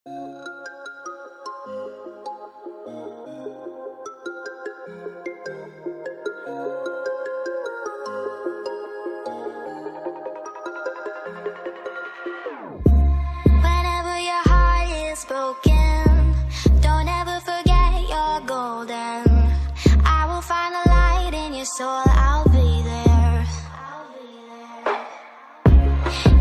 Whenever your heart is broken, don't ever forget you're golden. I will find a light in your soul, I'll be there.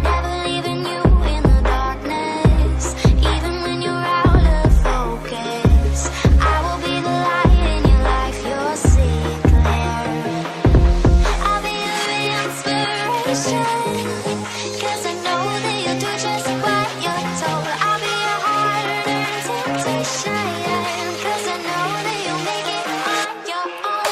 Never leaving you in the darkness, even when you're out of focus. I will be the light in your life, you'll see it clear. I'll be your inspiration, 'cause I know that you'll do just what you're told. I'll be your hard-earned temptation, 'cause I know that you'll make it on your own.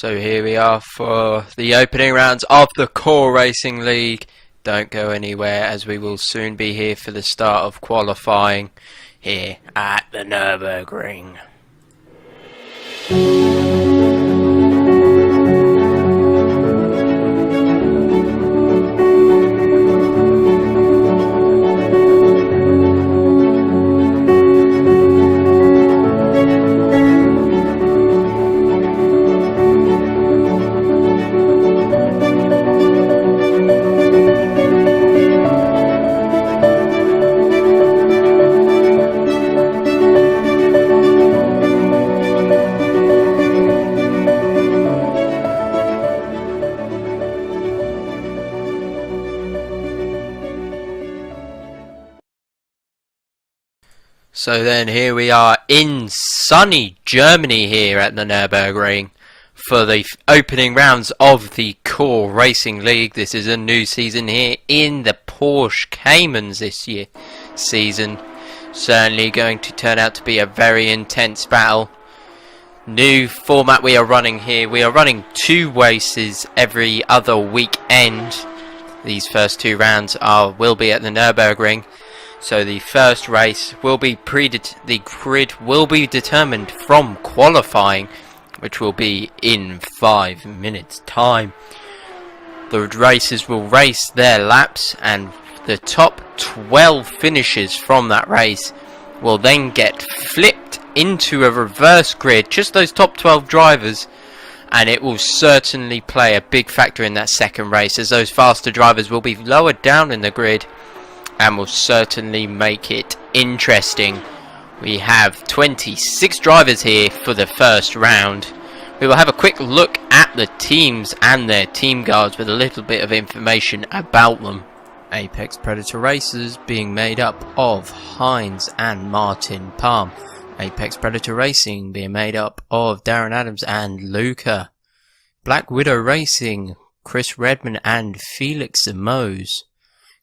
So here we are for the opening rounds of the Core Racing League. Don't go anywhere, as we will soon be here for the start of qualifying here at the Nurburgring. So then here we are in sunny Germany here at the Nurburgring for the opening rounds of the Core Racing League. This is a new season here in the Porsche Caymans this year season. Certainly going to turn out to be a very intense battle. New format we are running here. We are running 2 races every other weekend. These first 2 rounds will be at the Nurburgring. So the first race will be the grid will be determined from qualifying, which will be in 5 minutes time. The racers will race their laps, and the top 12 finishes from that race will then get flipped into a reverse grid, just those top 12 drivers, and it will certainly play a big factor in that second race, as those faster drivers will be lower down in the grid and will certainly make it interesting. We have 26 drivers here for the first round. We will have a quick look at the teams and their team guards with a little bit of information about them. Apex Predator Racers being made up of Heinz and Martin Palm. Apex Predator Racing being made up of Darren Adams and Luca. Black Widow Racing, Chris Redman and Felix Mose.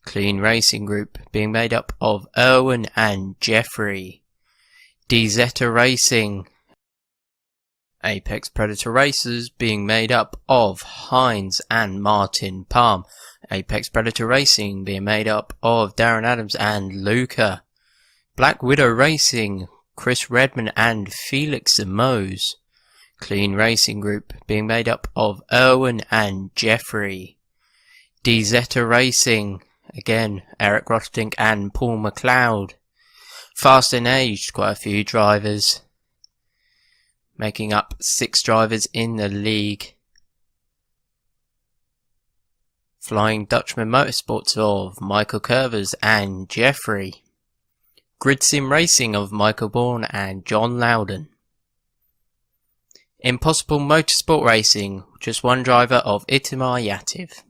Clean Racing Group being made up of Erwin and Jeffrey. DZ Racing. Apex Predator Racers being made up of Heinz and Martin Palm. Apex Predator Racing being made up of Darren Adams and Luca. Black Widow Racing, Chris Redman and Felix Mose. Clean Racing Group being made up of Erwin and Jeffrey. DZ Racing, again, Eric Rostink and Paul McLeod. Fast and aged, quite a few drivers, making up 6 drivers in the league. Flying Dutchman Motorsports of Michael Curvers and Jeffrey. Grid Sim Racing of Michael Bourne and John Loudon. Impossible Motorsport Racing, just 1 driver of Itamar Yativ.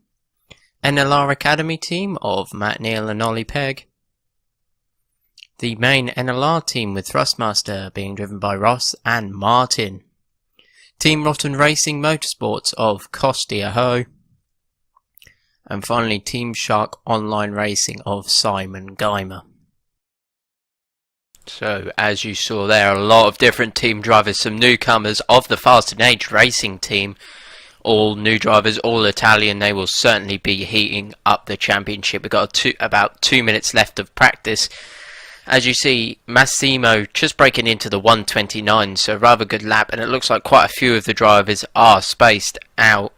NLR Academy team of Matt Neal and Ollie Pegg. The main NLR team with Thrustmaster being driven by Ross and Martin. Team Rotten Racing Motorsports of Costi Aho. And finally Team Shark Online Racing of Simon Geimer. So as you saw there, a lot of different team drivers, some newcomers of the Fast and Age Racing team. All new drivers, all Italian. They will certainly be heating up the championship. We've got about 2 minutes left of practice. As you see, Massimo just breaking into the 129, so a rather good lap, and it looks like quite a few of the drivers are spaced out.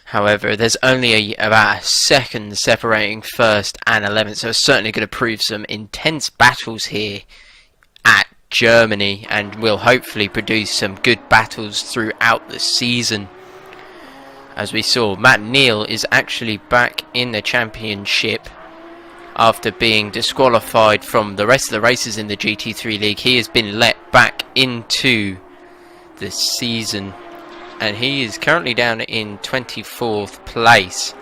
However, there's only about a second separating first and 11th, so it's certainly going to prove some intense battles here at Germany, and will hopefully produce some good battles throughout the season. As we saw, Matt Neal is actually back in the championship after being disqualified from the rest of the races in the GT3 League. He has been let back into the season, and he is currently down in 24th place.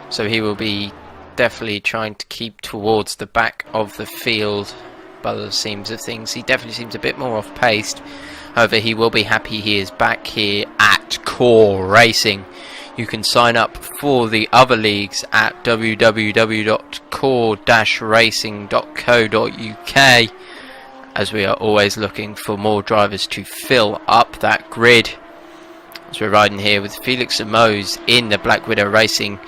So he will be definitely trying to keep towards the back of the field by the seams of things. He definitely seems a bit more off-paced. However, he will be happy he is back here at Core Racing. You can sign up for the other leagues at www.core-racing.co.uk, as we are always looking for more drivers to fill up that grid. So we're riding here with Felix Amos in the Black Widow Racing.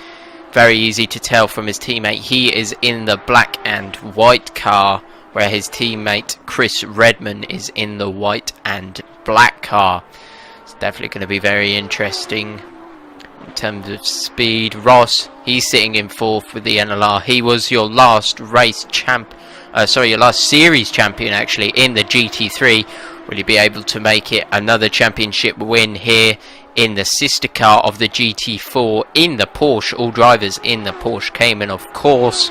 Very easy to tell from his teammate. He is in the black and white car, where his teammate Chris Redman is in the white and black car. It's definitely going to be very interesting in terms of speed. Ross, he's sitting in 4th with the NLR. He was your last race champ, your last series champion actually in the GT3. Will he be able to make it another championship win here in the sister car of the GT4 in the Porsche? All drivers in the Porsche Cayman, of course.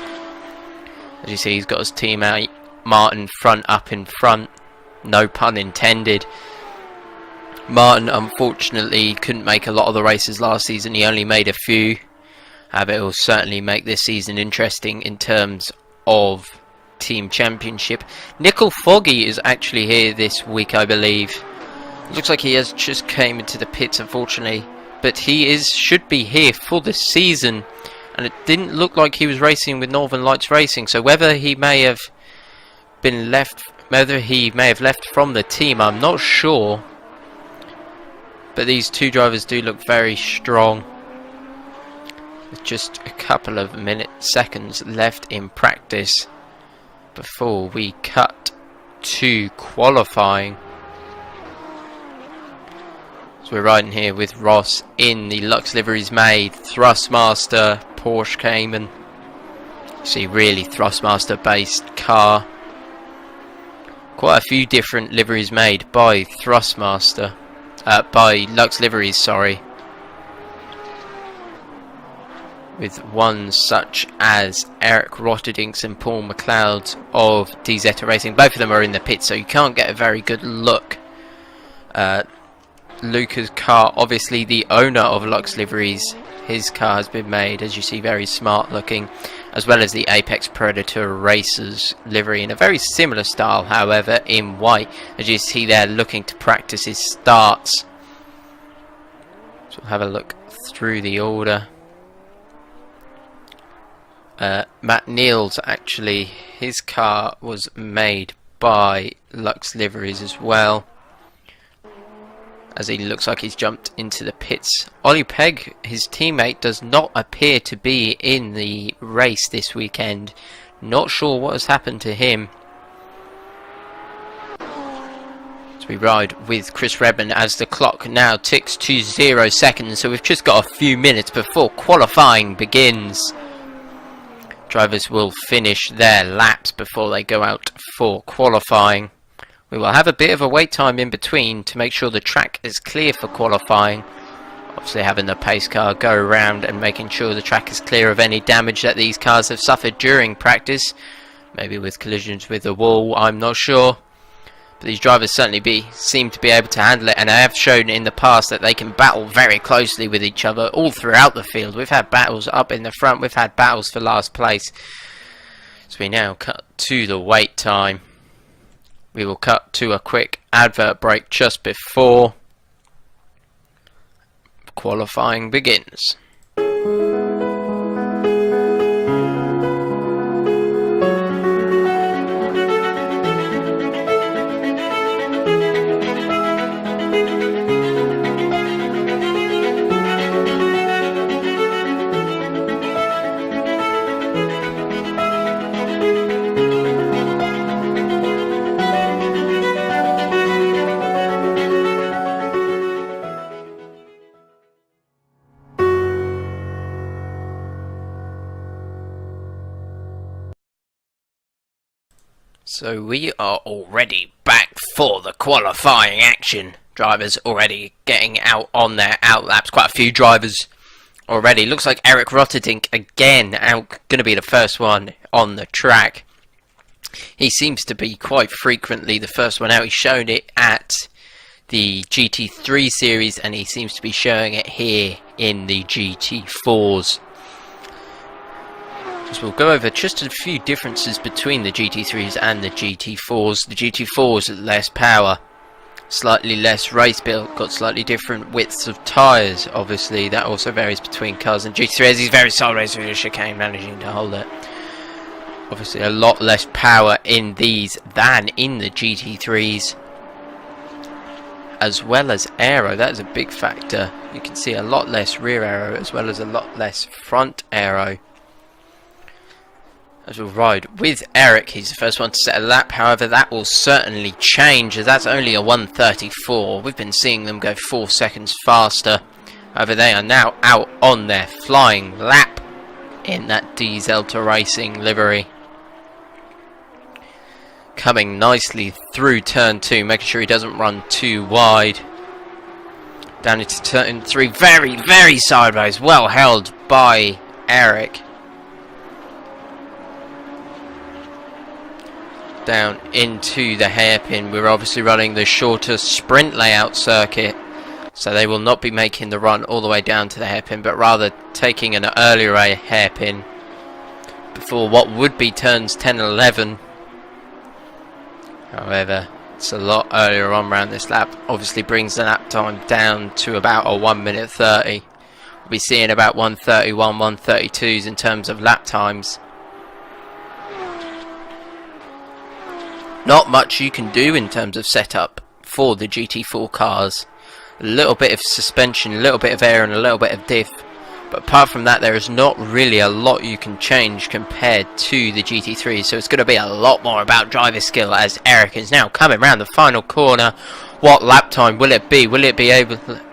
As you see, he's got his teammate Martin up in front. No pun intended. Martin unfortunately couldn't make a lot of the races last season. He only made a few. However, it will certainly make this season interesting in terms of team championship. Nickel Foggy is actually here this week, I believe. Looks like he has just came into the pits, unfortunately, but he should be here for the season, and it didn't look like he was racing with Northern Lights Racing. So whether he may have left from the team, I'm not sure. But these two drivers do look very strong. With just a couple of seconds left in practice before we cut to qualifying. So we're riding here with Ross in the Lux Liveries made Thrustmaster Porsche Cayman. You see, really Thrustmaster based car. Quite a few different liveries made by Thrustmaster, by Lux Liveries, sorry. With ones such as Eric Rotterdinks and Paul McLeod of DZ Racing. Both of them are in the pit, so you can't get a very good look. Luca's car, obviously the owner of Lux Liveries, his car has been made, as you see, very smart looking, as well as the Apex Predator Racers livery in a very similar style, however in white, as you see there, looking to practice his starts. So we'll have a look through the order. Matt Neal's actually, his car was made by Lux Liveries as well, as he looks like he's jumped into the pits. Ollie Pegg, his teammate, does not appear to be in the race this weekend. Not sure what has happened to him. So we ride with Chris Redman as the clock now ticks to 0 seconds. So we've just got a few minutes before qualifying begins. Drivers will finish their laps before they go out for qualifying. We will have a bit of a wait time in between to make sure the track is clear for qualifying. Obviously having the pace car go around and making sure the track is clear of any damage that these cars have suffered during practice. Maybe with collisions with the wall, I'm not sure. But these drivers certainly seem to be able to handle it, and I have shown in the past that they can battle very closely with each other all throughout the field. We've had battles up in the front, we've had battles for last place. So we now cut to the wait time. We will cut to a quick advert break just before qualifying begins. So we are already back for the qualifying action. Drivers already getting out on their outlaps. Quite a few drivers already. Looks like Eric Rotterdink again out, going to be the first one on the track. He seems to be quite frequently the first one out. He's shown it at the GT3 series, and he seems to be showing it here in the GT4s. So we'll go over just a few differences between the GT3s and the GT4s. The GT4s, less power, slightly less race build, got slightly different widths of tyres. Obviously, that also varies between cars. And GT3, as he's very sideways through the chicane, managing to hold it. Obviously, a lot less power in these than in the GT3s. as well as aero. That is a big factor. You can see a lot less rear aero as well as a lot less front aero. As we'll ride with Eric, he's the first one to set a lap. However, that will certainly change as that's only a 1:34. We've been seeing them go 4 seconds faster. However, they are now out on their flying lap in that Delta Racing livery. Coming nicely through turn 2, making sure he doesn't run too wide. Down into turn 3, very, very sideways, well held by Eric. Down into the hairpin. We're obviously running the shorter sprint layout circuit, so they will not be making the run all the way down to the hairpin, but rather taking an earlier hairpin before what would be turns 10 and 11. However, it's a lot earlier on around this lap. Obviously brings the lap time down to about a 1:30. We'll be seeing about 1:31, 1:32s in terms of lap times. Not much you can do in terms of setup for the GT4 cars. A little bit of suspension, a little bit of air and a little bit of diff. But apart from that, there is not really a lot you can change compared to the GT3. So it's going to be a lot more about driver skill as Eric is now coming around the final corner. What lap time will it be? Will it be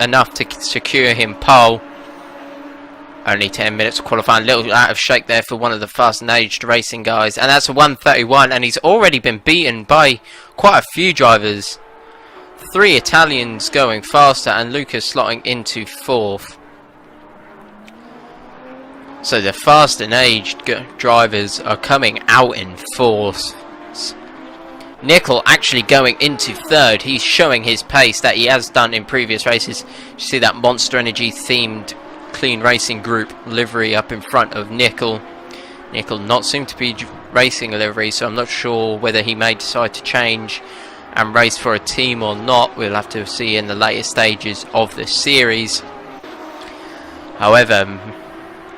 enough to secure him pole? Only 10 minutes of qualifying. A little out of shake there for one of the fast and aged racing guys. And that's a 1:31. And he's already been beaten by quite a few drivers. 3 Italians going faster and Lucas slotting into 4th. So the fast and aged drivers are coming out in force. Nickel actually going into 3rd. He's showing his pace that he has done in previous races. You see that Monster Energy themed Clean Racing Group livery up in front of Nickel. Nickel not seem to be racing a livery, so I'm not sure whether he may decide to change and race for a team or not. We'll have to see in the later stages of the series. However,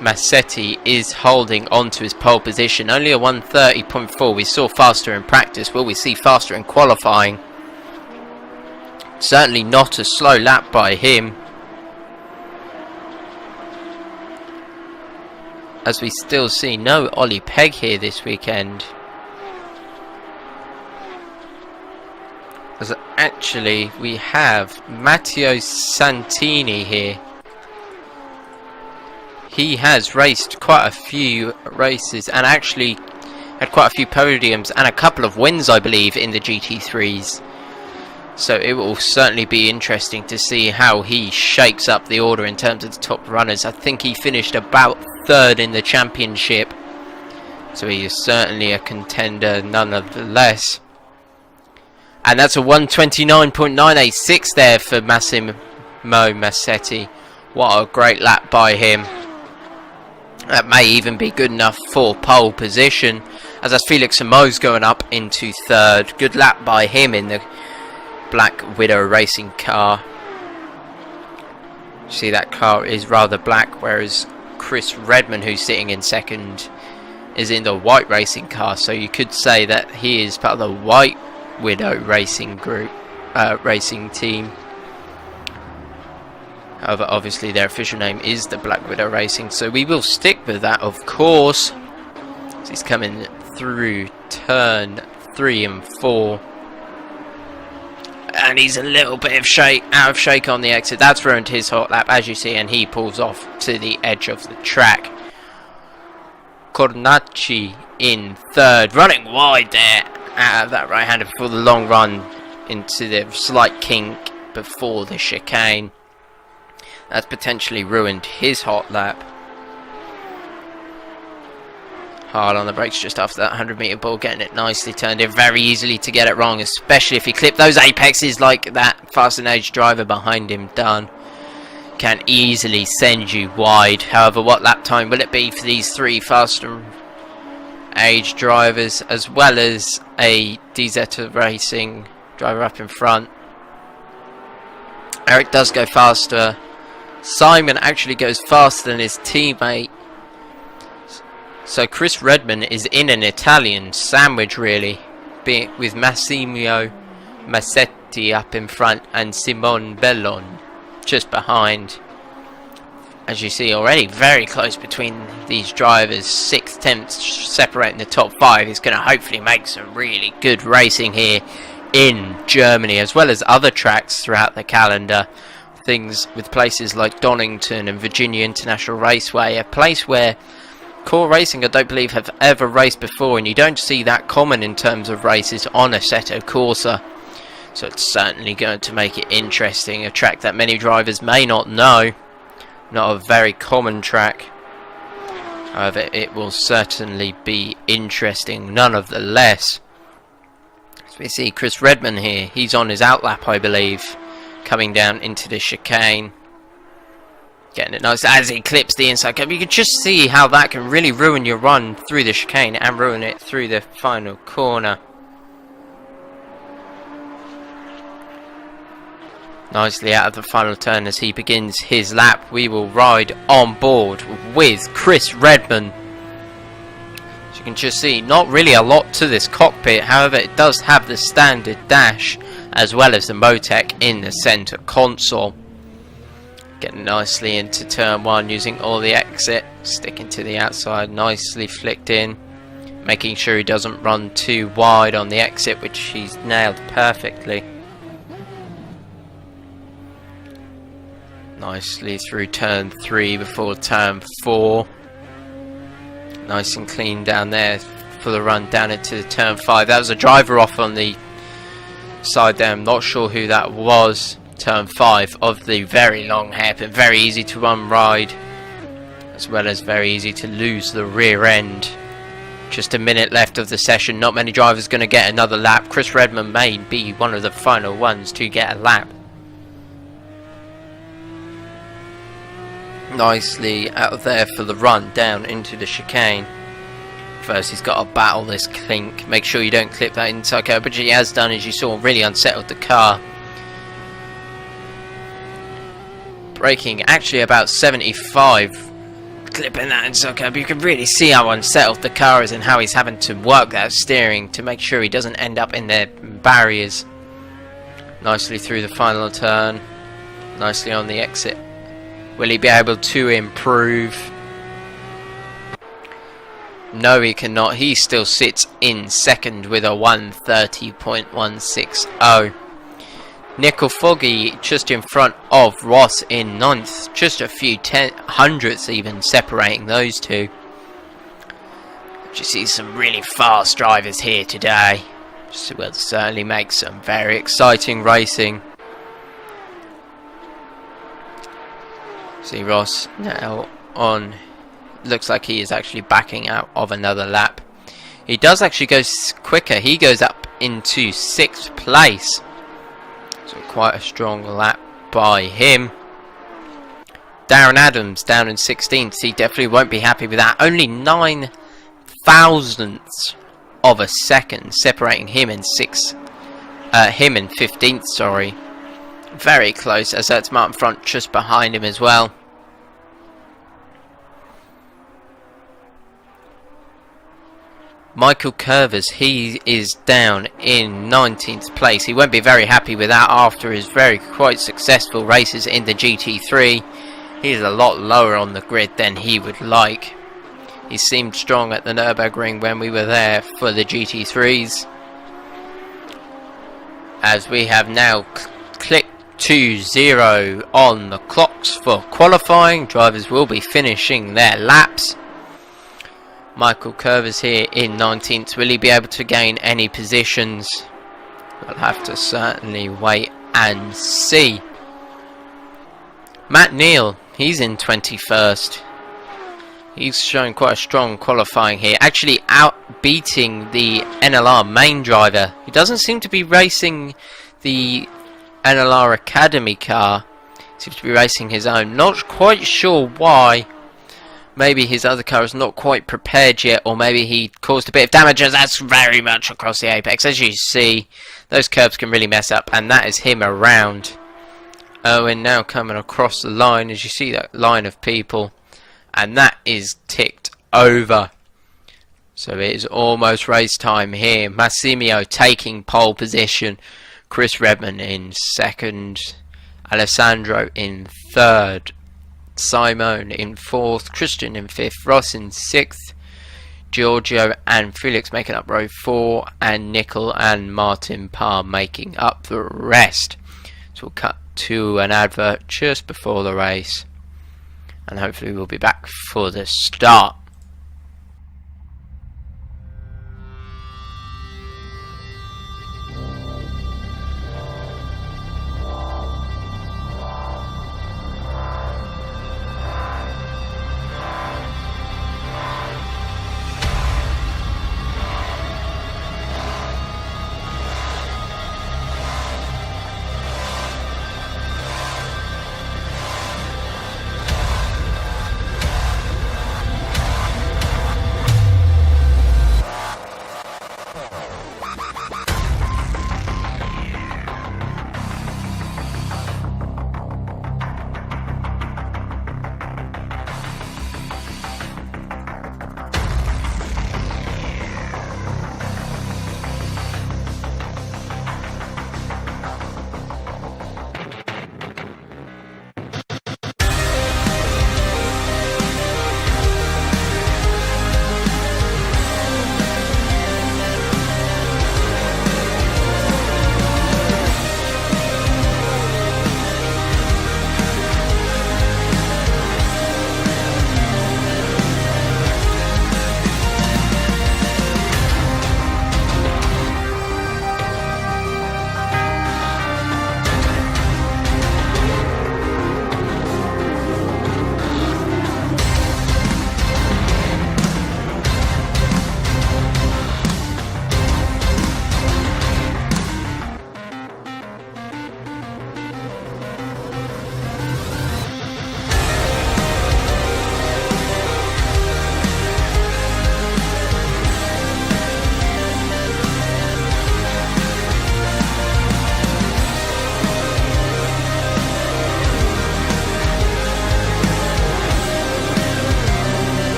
Massetti is holding on to his pole position. Only a 1:30.4. We saw faster in practice. Will we see faster in qualifying? Certainly not a slow lap by him. As we still see no Ollie Pegg here this weekend. As actually we have Matteo Santini here. He has raced quite a few races and actually had quite a few podiums and a couple of wins, I believe, in the GT3s. So it will certainly be interesting to see how he shakes up the order in terms of the top runners. I think he finished about 3rd in the championship. So he is certainly a contender nonetheless. And that's a 1:29.986 there for Massimo Massetti. What a great lap by him. That may even be good enough for pole position. As that's Felix Mo's going up into 3rd. Good lap by him in the Black Widow racing car. See, that car is rather black, whereas Chris Redman, who's sitting in 2nd, is in the white racing car. So you could say that he is part of the White Widow racing group, racing team. However, obviously their official name is the Black Widow Racing, so we will stick with that, of course. So he's coming through turn 3 and 4. And he's a little bit out of shake on the exit. That's ruined his hot lap, as you see, and he pulls off to the edge of the track. Cornacci in 3rd, running wide there out of that right-hander before the long run into the slight kink before the chicane. That's potentially ruined his hot lap. Hard on the brakes just after that 100-metre ball, getting it nicely turned in. Very easily to get it wrong, especially if he clipped those apexes like that fast and aged driver behind him done. Can easily send you wide. However, what lap time will it be for these 3 fast and aged drivers, as well as a DZ Racing driver up in front? Eric does go faster. Simon actually goes faster than his teammate. So Chris Redman is in an Italian sandwich, really, be it with Massimo Massetti Alberti up in front and Simon Bellon just behind. As you see already, very close between these drivers. 6/10 separating the top 5. Is going to hopefully make some really good racing here in Germany, as well as other tracks throughout the calendar. Things with places like Donington and Virginia International Raceway, a place where Core Racing, I don't believe, have ever raced before, and you don't see that common in terms of races on Assetto Corsa. So it's certainly going to make it interesting. A track that many drivers may not know. Not a very common track. However, it will certainly be interesting nonetheless. So we see Chris Redman here. He's on his outlap, I believe. Coming down into the chicane. Getting it nice as he clips the inside curb. You can just see how that can really ruin your run through the chicane and ruin it through the final corner. Nicely out of the final turn as he begins his lap. We will ride on board with Chris Redman. As you can just see, not really a lot to this cockpit. However, it does have the standard dash as well as the Motec in the center console. Getting nicely into turn 1 using all the exit. Sticking to the outside, nicely flicked in. Making sure he doesn't run too wide on the exit, which he's nailed perfectly. Nicely through turn 3 before turn 4. Nice and clean down there for the run down into turn 5. That was a driver off on the side there. I'm not sure who that was. Turn 5 of the very long hairpin. Very easy to ride, as well as very easy to lose the rear end. Just a minute left of the session. Not many drivers going to get another lap. Chris Redman may be one of the final ones to get a lap. Nicely out of there for the run down into the chicane. First he's got to battle this clink. Make sure you don't clip that inside curb, which he has done, as you saw. Really unsettled the car. Braking actually about 75. Clipping that inside curb. You can really see how unsettled the car is and how he's having to work that steering to make sure he doesn't end up in their barriers. Nicely through the final turn. Nicely on the exit. Will he be able to improve? No, he cannot. He still sits in second with a 1:30.160. Nickel Foggy just in front of Ross in 9th. Just a few hundredths even separating those two. You see some really fast drivers here today. Just will certainly make some very exciting racing. See Ross now on. Looks like he is actually backing out of another lap. He does actually go quicker. He goes up into 6th place. So quite a strong lap by him. Darren Adams down in 16th. He definitely won't be happy with that. Only 9 thousandths of a second separating him in 15th. Sorry. Very close, as that's Martin Front just behind him as well. Michael Curvers, he is down in 19th place. He won't be very happy with that after his quite successful races in the GT3. He's a lot lower on the grid than he would like. He seemed strong at the Nurburgring when we were there for the GT3s. As we have now clicked 2-0 on the clocks for qualifying. Drivers will be finishing their laps. Michael Curvers here in 19th. Will he be able to gain any positions? We'll have to certainly wait and see. Matt Neal, he's in 21st. He's showing quite a strong qualifying here. Actually outbeating the NLR main driver. He doesn't seem to be racing the NLR Academy car. He seems to be racing his own. Not quite sure why. Maybe his other car is not quite prepared yet, or maybe he caused a bit of damage, as that's very much across the apex. As you see, those curbs can really mess up, and that is him around. Owen now coming across the line, as you see that line of people, and that is ticked over. So it is almost race time here. Massimio taking pole position Chris Redman in second, Alessandro in third, Simone in fourth, Christian in fifth, Ross in sixth, Giorgio and Felix making up row 4, and Nickel and Martin Parr making up the rest. So we'll cut to an advert just before the race, and hopefully we'll be back for the start.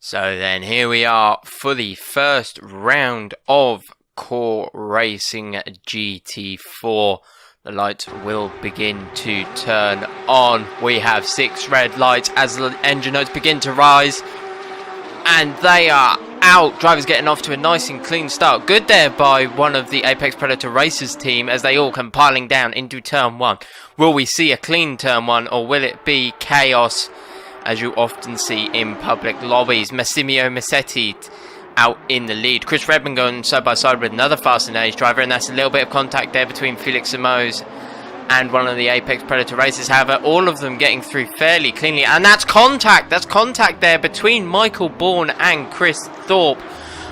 So then here we are for the first round of Core Racing GT4. The lights will begin to turn on. We have 6 red lights as the engine notes begin to rise. And they are out. Drivers getting off to a nice and clean start. Good there by one of the Apex Predator Racers team as they all come piling down into turn 1. Will we see a clean turn 1 or will it be chaos, as you often see in public lobbies? Massimio Massetti out in the lead. Chris Redman going side by side with another Fast and Age driver, and that's a little bit of contact there between Felix Samos and one of the Apex Predator racers. However, all of them getting through fairly cleanly, and that's contact. That's contact there between Michael Bourne and Chris Thorpe.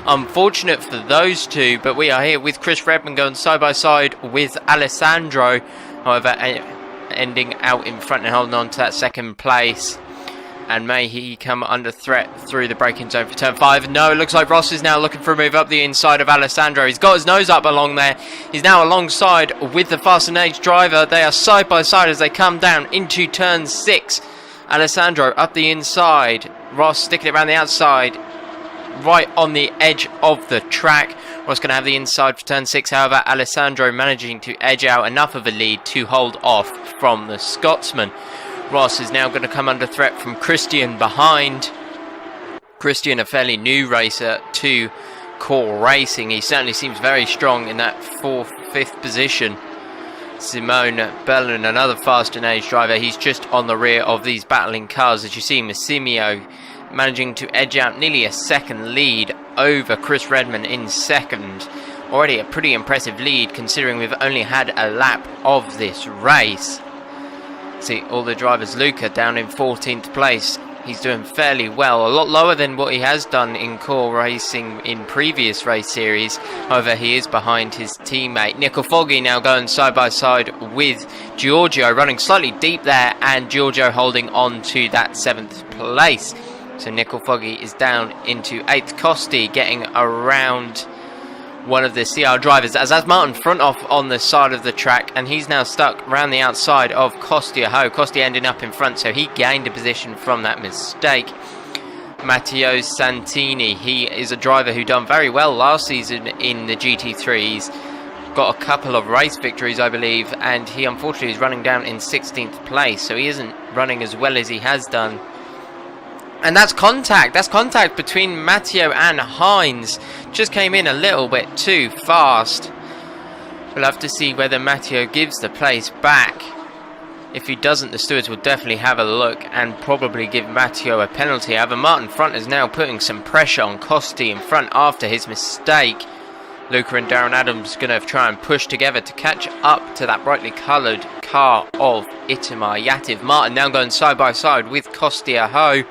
Unfortunate for those two, but we are here with Chris Redman going side by side with Alessandro. However, ending out in front and holding on to that second place. And may he come under threat through the braking zone for turn 5. No, it looks like Ross is now looking for a move up the inside of Alessandro. He's got his nose up along there. He's now alongside with the Fast and Age driver. They are side by side as they come down into turn 6. Alessandro up the inside. Ross sticking it around the outside, right on the edge of the track. Ross going to have the inside for turn 6. However, Alessandro managing to edge out enough of a lead to hold off from the Scotsman. Ross is now going to come under threat from Christian behind. Christian, a fairly new racer to Core Racing. He certainly seems very strong in that 4th, 5th position. Simone Bellin, another Fast and Age driver. He's just on the rear of these battling cars. As you see, Massimio managing to edge out nearly a second lead over Chris Redman in second. Already a pretty impressive lead considering we've only had a lap of this race. See all the drivers. Luca down in 14th place. He's doing fairly well, a lot lower than what he has done in Core Racing in previous race series. However, he is behind his teammate Nico Foggy, now going side by side with Giorgio, running slightly deep there, and Giorgio holding on to that 7th place. So Nickel Foggy is down into 8th. Costi getting around one of the CR drivers as that's Martin front off on the side of the track, and he's now stuck around the outside of Costi. Costi ending up in front, so he gained a position from that mistake. Matteo Santini, he is a driver who done very well last season in the GT3. He's got a couple of race victories, I believe, and he unfortunately is running down in 16th place, so he isn't running as well as he has done. And that's contact between Matteo and Hines. Just came in a little bit too fast. We'll have to see whether Matteo gives the place back. If he doesn't, the stewards will definitely have a look and probably give Matteo a penalty. However, Martin front is now putting some pressure on Costi in front after his mistake. Luca and Darren Adams going to try and push together to catch up to that brightly coloured car of Itamar Yativ. Martin now going side by side with Costi Aho.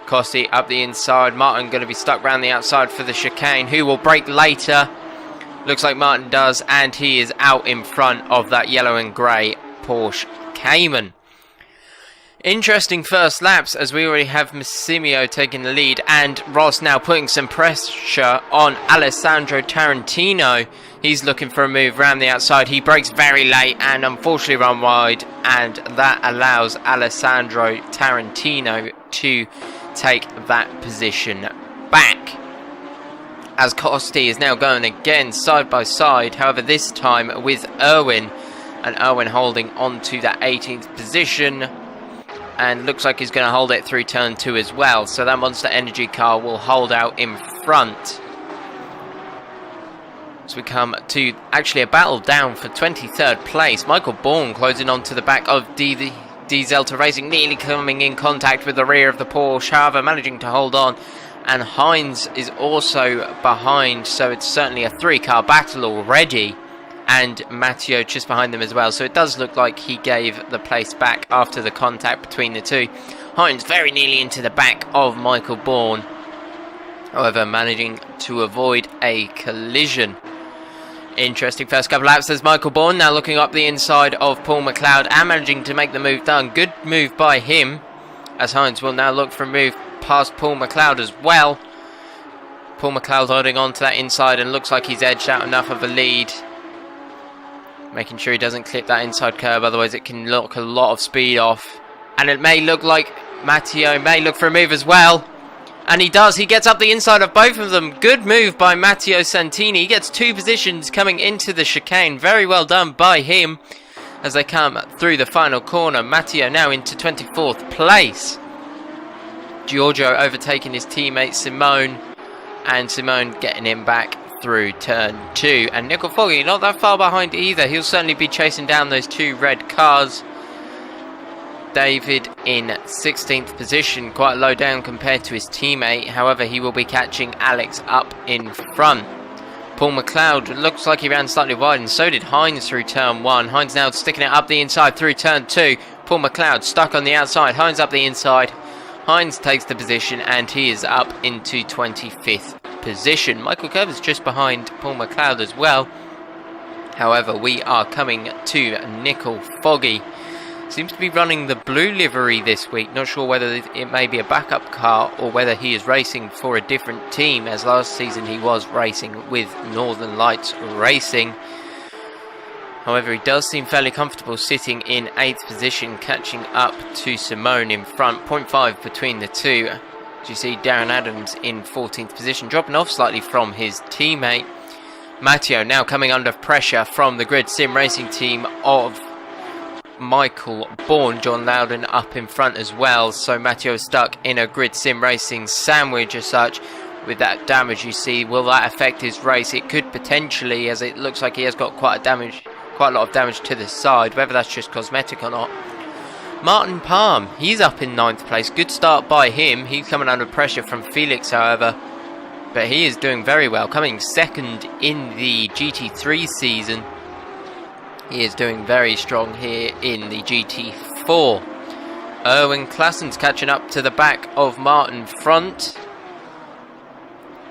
Costi up the inside. Martin going to be stuck round the outside for the chicane. Who will brake later? Looks like Martin does, and he is out in front of that yellow and grey Porsche Cayman. Interesting first laps as we already have Massimio taking the lead, and Ross now putting some pressure on Alessandro Tarantino. He's looking for a move around the outside. He brakes very late and unfortunately run wide, and that allows Alessandro Tarantino to take that position back. As Costi is now going again side by side, however this time with Irwin, and Irwin holding on to that 18th position, and looks like he's going to hold it through turn 2 as well, so that Monster Energy car will hold out in front. So we come to actually a battle down for 23rd place. Michael Bourne closing on to the back of Delta Racing, nearly coming in contact with the rear of the Porsche, however managing to hold on. And Hines is also behind, so it's certainly a 3-car battle already. And Matteo just behind them as well, so it does look like he gave the place back after the contact between the two. Hines very nearly into the back of Michael Bourne, however managing to avoid a collision. Interesting first couple of laps as Michael Bourne now looking up the inside of Paul McLeod and managing to make the move done. Good move by him, as Hines will now look for a move past Paul McLeod as well. Paul McLeod holding on to that inside and looks like he's edged out enough of a lead. Making sure he doesn't clip that inside curb, otherwise it can knock a lot of speed off. And it may look like Matteo may look for a move as well. And he does. He gets up the inside of both of them. Good move by Matteo Santini. He gets 2 positions coming into the chicane. Very well done by him as they come through the final corner. Matteo now into 24th place. Giorgio overtaking his teammate Simone, and Simone getting him back through turn 2. And Nickel Foggy not that far behind either. He'll certainly be chasing down those 2 red cars. David in 16th position, quite low down compared to his teammate. However, he will be catching Alex up in front. Paul McLeod looks like he ran slightly wide, and so did Hines through turn 1. Hines now sticking it up the inside through turn 2. Paul McLeod stuck on the outside. Hines up the inside. Hines takes the position and he is up into 25th position. Michael Kerb is just behind Paul McLeod as well. However, we are coming to Nickel Foggy. Seems to be running the blue livery this week. Not sure whether it may be a backup car or whether he is racing for a different team, as last season he was racing with Northern Lights Racing. However, he does seem fairly comfortable sitting in 8th position, catching up to Simone in front. 0.5 between the two. As you see, Darren Adams in 14th position, dropping off slightly from his teammate. Matteo now coming under pressure from the Grid Sim Racing team of Michael Bourne. John Loudon up in front as well, so Matteo is stuck in a Grid Sim Racing sandwich as such. With that damage you see, will that affect his race? It could potentially, as it looks like he has got quite a lot of damage to the side, whether that's just cosmetic or not. Martin Palm, he's up in 9th place. Good start by him. He's coming under pressure from Felix, however, but he is doing very well, coming 2nd in the GT3 season. He is doing very strong here in the GT4. Erwin Klassen's catching up to the back of Martin front.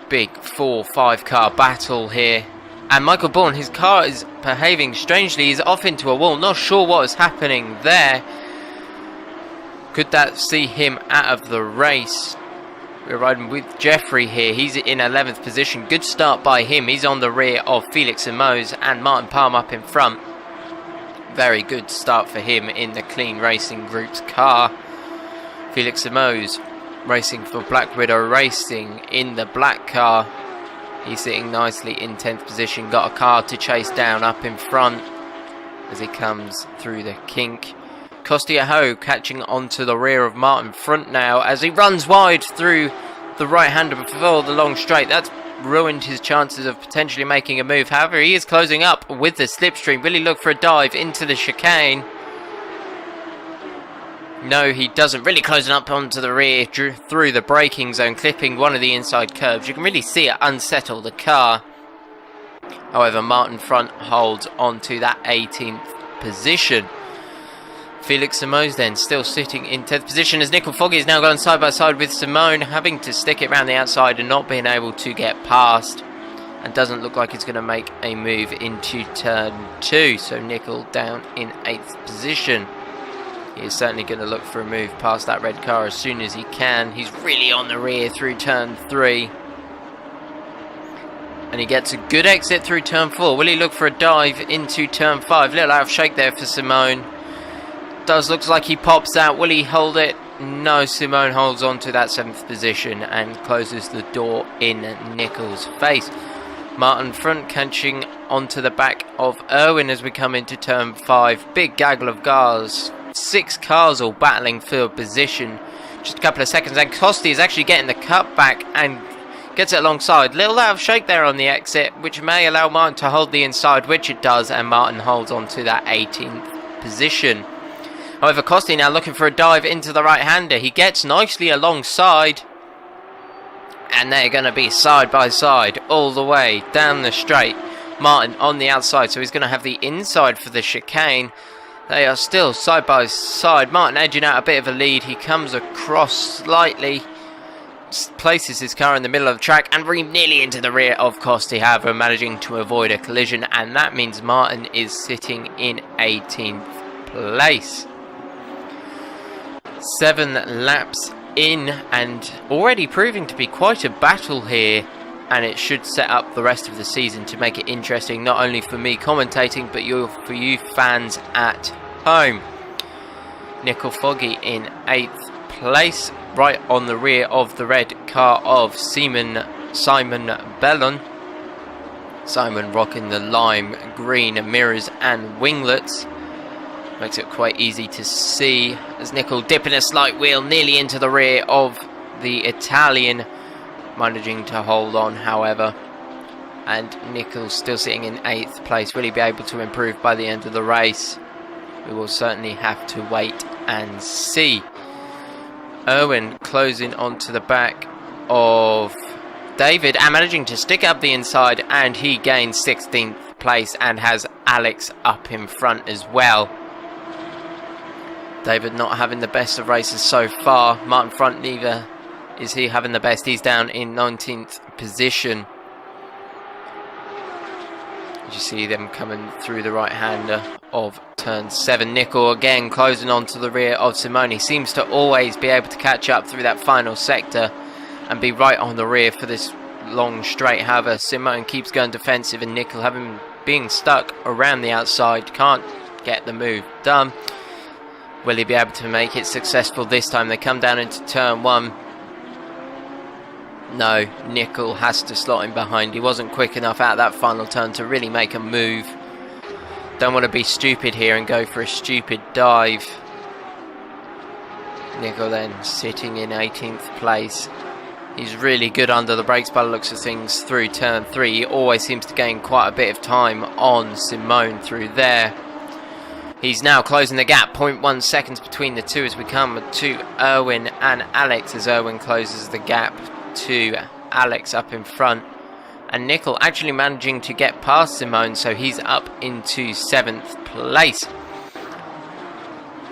Big 4-5 car battle here. And Michael Bourne, his car is behaving strangely. He's off into a wall. Not sure what is happening there. Could that see him out of the race? We're riding with Jeffrey here. He's in 11th position. Good start by him. He's on the rear of Felix Simoes and Martin Palm up in front. Very good start for him in the Clean Racing Group's car. Felix Simoes racing for Black Widow Racing in the black car. He's sitting nicely in 10th position. Got a car to chase down up in front as he comes through the kink. Costiaho catching onto the rear of Martin front now as he runs wide through the right-hander before the long straight. That's ruined his chances of potentially making a move. However, he is closing up with the slipstream. Will he look for a dive into the chicane? No, he doesn't. Really closing up onto the rear through the braking zone, clipping one of the inside curbs. You can really see it unsettle the car. However, Martin front holds on to that 18th position. Felix Simoes then still sitting in 10th position as Nickel Foggy has now gone side by side with Simone, having to stick it around the outside and not being able to get past. And doesn't look like he's going to make a move into turn 2. So Nickel down in 8th position. He is certainly going to look for a move past that red car as soon as he can. He's really on the rear through turn 3. And he gets a good exit through turn 4. Will he look for a dive into turn 5? Little out of shake there for Simone. Does looks like he pops out. Will he hold it? No, Simone holds on to that 7th position and closes the door in Nickel's face. Martin front catching onto the back of Irwin as we come into turn 5. Big gaggle of cars. 6 cars all battling for position. Just a couple of seconds and Costi is actually getting the cut back and gets it alongside. Little out of shake there on the exit, which may allow Martin to hold the inside, which it does, and Martin holds on to that 18th position. However, Costi now looking for a dive into the right-hander. He gets nicely alongside. And they're going to be side by side all the way down the straight. Martin on the outside, so he's going to have the inside for the chicane. They are still side by side. Martin edging out a bit of a lead. He comes across slightly. Places his car in the middle of the track and nearly into the rear of Costi. However, managing to avoid a collision. And that means Martin is sitting in 18th place. 7 laps in and already proving to be quite a battle here, and it should set up the rest of the season to make it interesting, not only for me commentating but for you fans at home. Nickel Foggy in 8th place, right on the rear of the red car of Simon Bellon. Simon rocking the lime green mirrors and winglets. Makes it quite easy to see as Nickel dipping a slight wheel nearly into the rear of the Italian, managing to hold on however, and Nickel still sitting in 8th place. Will he be able to improve by the end of the race? We will certainly have to wait and see. Irwin closing onto the back of David and managing to stick up the inside, and he gains 16th place and has Alex up in front as well. David not having the best of races so far. Martin front neither is he having the best. He's down in 19th position. You see them coming through the right-hander of turn 7. Nickel again closing onto the rear of Simone. He seems to always be able to catch up through that final sector and be right on the rear for this long straight. However, Simone keeps going defensive and Nickel being stuck around the outside. Can't get the move done. Will he be able to make it successful this time? They come down into turn 1. No, Nickel has to slot in behind. He wasn't quick enough out that final turn to really make a move. Don't want to be stupid here and go for a stupid dive. Nickel then sitting in 18th place. He's really good under the brakes by the looks of things through turn 3. He always seems to gain quite a bit of time on Simone through there. He's now closing the gap, 0.1 seconds between the two as we come to Irwin and Alex, as Irwin closes the gap to Alex up in front. And Nickel actually managing to get past Simone, so he's up into 7th place.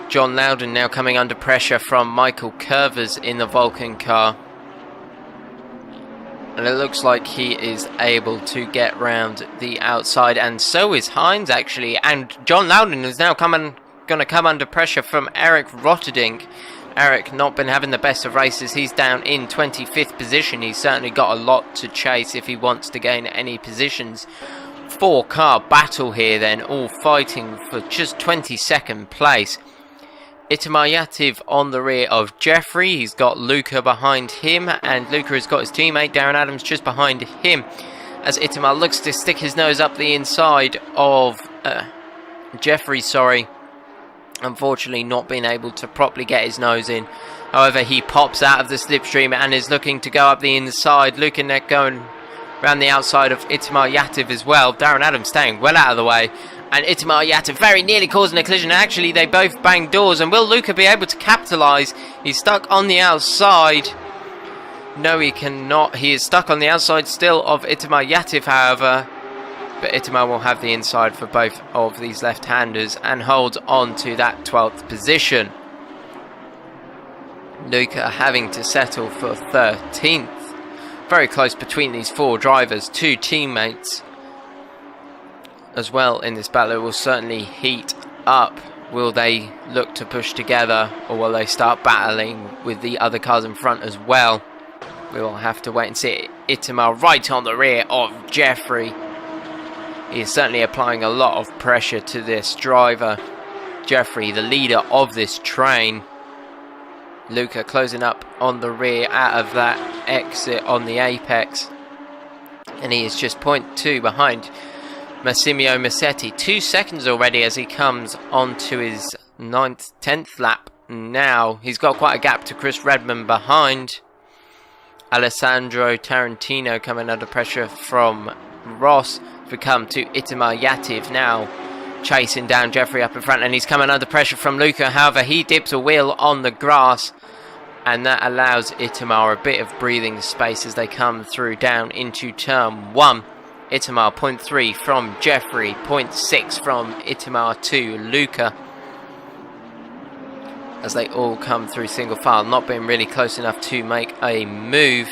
John Loudon now coming under pressure from Michael Curvers in the Vulcan car. And it looks like he is able to get round the outside, and so is Hines actually. And John Loudon is now coming going to come under pressure from Eric Rotterdink. Eric not been having the best of races. He's down in 25th position. He's certainly got a lot to chase if he wants to gain any positions. 4-car battle here then, all fighting for just 22nd place. Itamar Yativ on the rear of Jeffrey. He's got Luca behind him, and Luca has got his teammate Darren Adams just behind him, as Itamar looks to stick his nose up the inside of Jeffrey, unfortunately not being able to properly get his nose in. However, he pops out of the slipstream and is looking to go up the inside. Luca Neck going around the outside of Itamar Yativ as well. Darren Adams staying well out of the way, and Itamar Yativ very nearly causing a collision. Actually, they both bang doors, and will Luca be able to capitalise? He's stuck on the outside. No, he cannot. He is stuck on the outside still of Itamar Yativ, however. But Itamar will have the inside for both of these left-handers and holds on to that 12th position. Luca having to settle for 13th. Very close between these 4 drivers. 2 teammates as well in this battle. It will certainly heat up. Will they look to push together, or will they start battling with the other cars in front as well? We will have to wait and see. Itamar right on the rear of Jeffrey. He is certainly applying a lot of pressure to this driver. Jeffrey, the leader of this train. Luca closing up on the rear out of that exit on the apex. And he is just 0.2 behind Massimio Massetti. 2 seconds already as he comes onto his 10th lap now. He's got quite a gap to Chris Redman behind. Alessandro Tarantino coming under pressure from Ross. We come to Itamar Yativ now, chasing down Jeffrey up in front, and he's coming under pressure from Luca. However, he dips a wheel on the grass, and that allows Itamar a bit of breathing space as they come through down into turn 1. Itamar 0.3 from Jeffrey, 0.6 from Itamar to Luca, as they all come through single file, not being really close enough to make a move.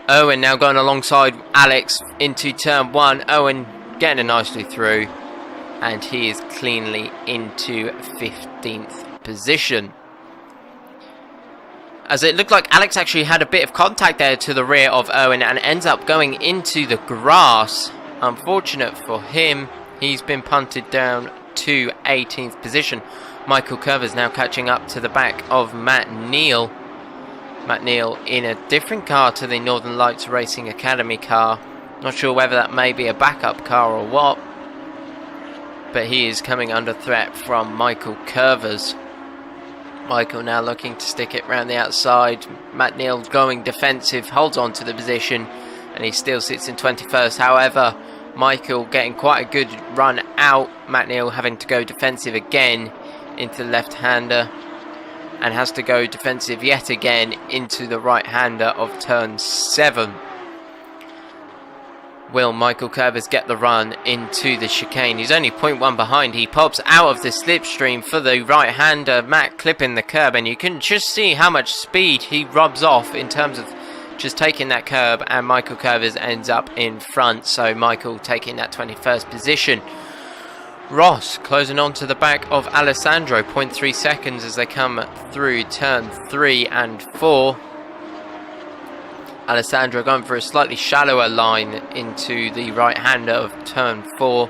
Owen now going alongside Alex into turn 1. Owen getting it nicely through, and he is cleanly into 15th position. As it looked like Alex actually had a bit of contact there to the rear of Owen and ends up going into the grass. Unfortunate for him, he's been punted down to 18th position. Michael Curvers now catching up to the back of Matt Neal. Matt Neal in a different car to the Northern Lights Racing Academy car. Not sure whether that may be a backup car or what, but he is coming under threat from Michael Curvers. Michael now looking to stick it round the outside. Matt Neal going defensive, holds on to the position, and he still sits in 21st. However, Michael getting quite a good run out. Matt Neal having to go defensive again into the left-hander, and has to go defensive yet again into the right-hander of turn 7. Will Michael Curvers get the run into the chicane? He's only 0.1 behind. He pops out of the slipstream for the right-hander, Matt clipping the curb, and you can just see how much speed he rubs off in terms of just taking that curb, and Michael Curvers ends up in front, so Michael taking that 21st position. Ross closing on to the back of Alessandro, 0.3 seconds as they come through turn 3 and 4. Alessandro going for a slightly shallower line into the right-hander of turn 4.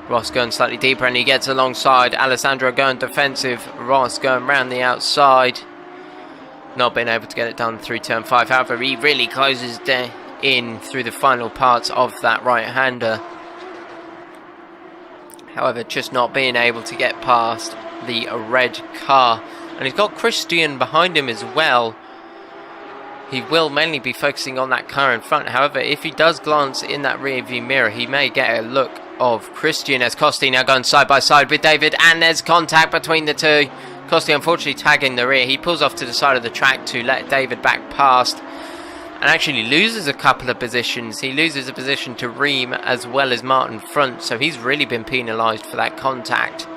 Ross going slightly deeper, and he gets alongside. Alessandro going defensive. Ross going round the outside. Not being able to get it done through turn 5. However, he really closes in through the final parts of that right-hander. However, just not being able to get past the red car. And he's got Christian behind him as well. He will mainly be focusing on that car in front. However, if he does glance in that rear view mirror, he may get a look of Christian, as Costi now going side by side with David, and there's contact between the two. Costi unfortunately tagging the rear. He pulls off to the side of the track to let David back past, and actually loses a couple of positions. He loses a position to Ream as well as Martin Front, so he's really been penalised for that contact.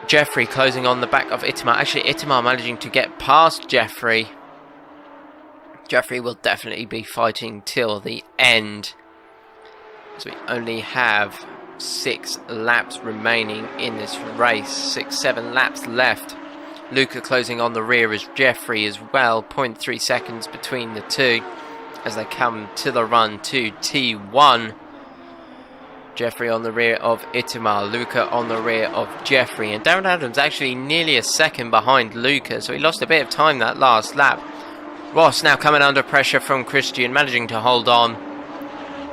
Jeffrey closing on the back of Itamar. Actually, Itamar managing to get past Jeffrey. Jeffrey will definitely be fighting till the end, as we only have 6 laps remaining in this race. 6-7 laps left. Luca closing on the rear as Jeffrey as well. 0.3 seconds between the two as they come to the run to T1. Jeffrey on the rear of Itamar, Luca on the rear of Jeffrey, and Darren Adams actually nearly a second behind Luca, so he lost a bit of time that last lap. Ross now coming under pressure from Christian, managing to hold on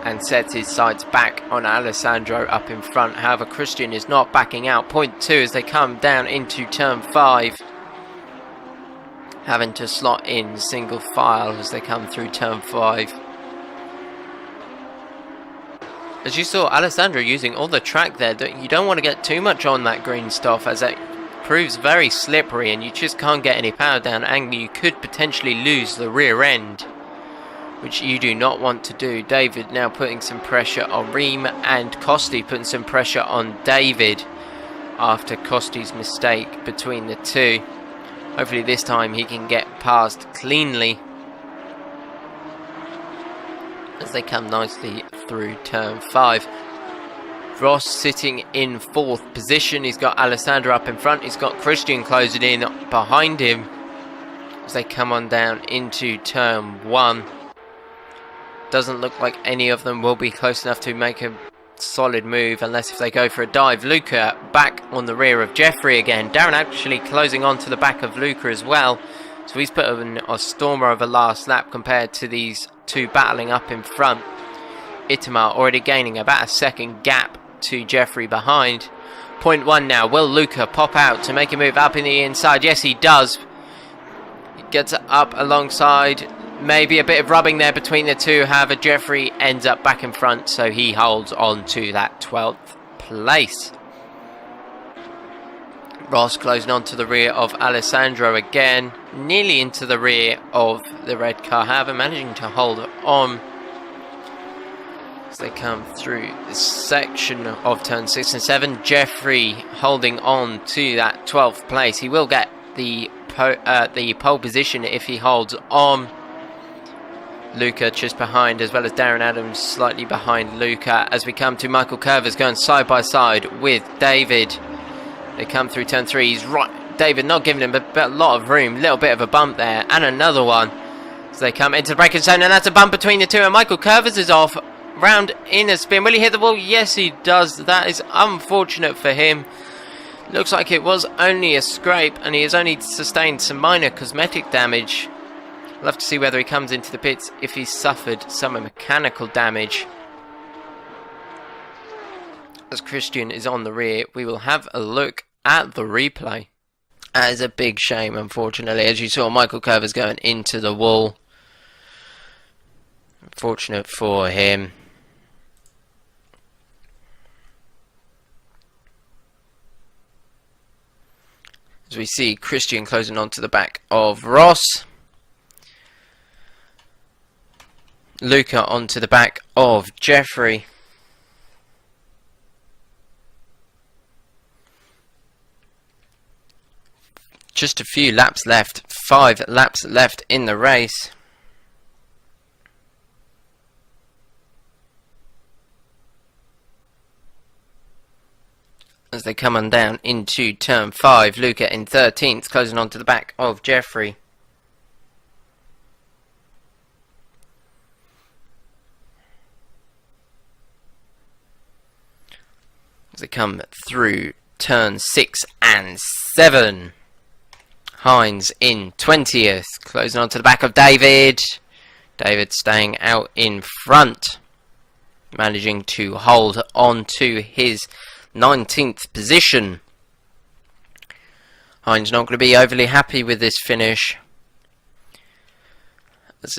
and sets his sights back on Alessandro up in front. However, Christian is not backing out. 0.2 as they come down into turn 5, having to slot in single file as they come through turn 5. As you saw, Alessandro using all the track there. You don't want to get too much on that green stuff, as it proves very slippery and you just can't get any power down, and you could potentially lose the rear end, which you do not want to do. David now putting some pressure on Reem, and Costi putting some pressure on David after Costi's mistake between the two. Hopefully this time he can get past cleanly as they come nicely through turn 5. Ross sitting in 4th position. He's got Alessandro up in front. He's got Christian closing in behind him as they come on down into turn 1. Doesn't look like any of them will be close enough to make a solid move unless if they go for a dive. Luca back on the rear of Jeffrey again. Darren actually closing on to the back of Luca as well. So he's put in a stormer of a last lap compared to these two battling up in front. Itamar already gaining about a second gap to Jeffrey behind. 0.1 now. Will Luca pop out to make a move up in the inside? Yes, he does. He gets up alongside. Maybe a bit of rubbing there between the two. However, Jeffrey ends up back in front, so he holds on to that 12th place. Ross closing on to the rear of Alessandro again, nearly into the rear of the red car, however managing to hold on as they come through this section of turn 6 and 7. Jeffrey holding on to that 12th place. He will get the pole position if he holds on. Luca just behind, as well as Darren Adams slightly behind Luca, as we come to Michael Curvers going side by side with David. They come through turn 3. He's right. David not giving him a lot of room. Little bit of a bump there, and another one. So they come into the braking zone, and that's a bump between the two. And Michael Curvers is off. Round in a spin. Will he hit the wall? Yes, he does. That is unfortunate for him. Looks like it was only a scrape, and he has only sustained some minor cosmetic damage. We'll have to see whether he comes into the pits if he's suffered some mechanical damage. As Christian is on the rear, we will have a look at the replay. That is a big shame, unfortunately. As you saw, Michael Curvers going into the wall. Unfortunate for him. As we see Christian closing on to the back of Ross. Luca onto the back of Jeffrey. Just a few laps left. 5 laps left in the race. As they come on down into turn 5, Luca in 13th, closing on to the back of Jeffrey. As they come through turn 6 and 7. Hines in 20th, closing on to the back of David. David staying out in front, managing to hold on to his 19th position. Hines not going to be overly happy with this finish. As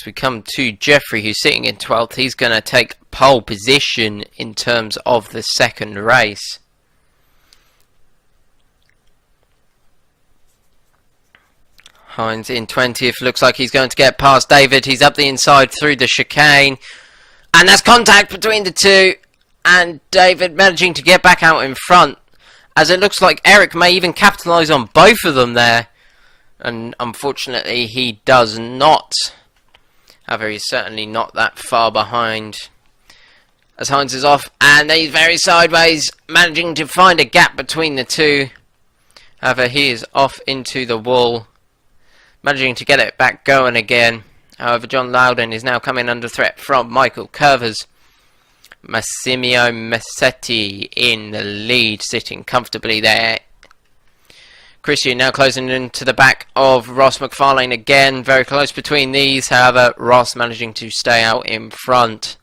we come to Jeffrey, who's sitting in 12th, he's going to take pole position in terms of the second race. Hines in 20th, looks like he's going to get past David. He's up the inside through the chicane, and there's contact between the two, and David managing to get back out in front, as it looks like Eric may even capitalise on both of them there, and unfortunately he does not. However, he's certainly not that far behind. as Heinz is off, and he's very sideways, managing to find a gap between the two. However, he is off into the wall, managing to get it back going again. However, John Loudon is now coming under threat from Michael Curvers. Massimio Massetti in the lead, sitting comfortably there. Christian now closing into the back of Ross McFarlane again, very close between these. However, Ross managing to stay out in front.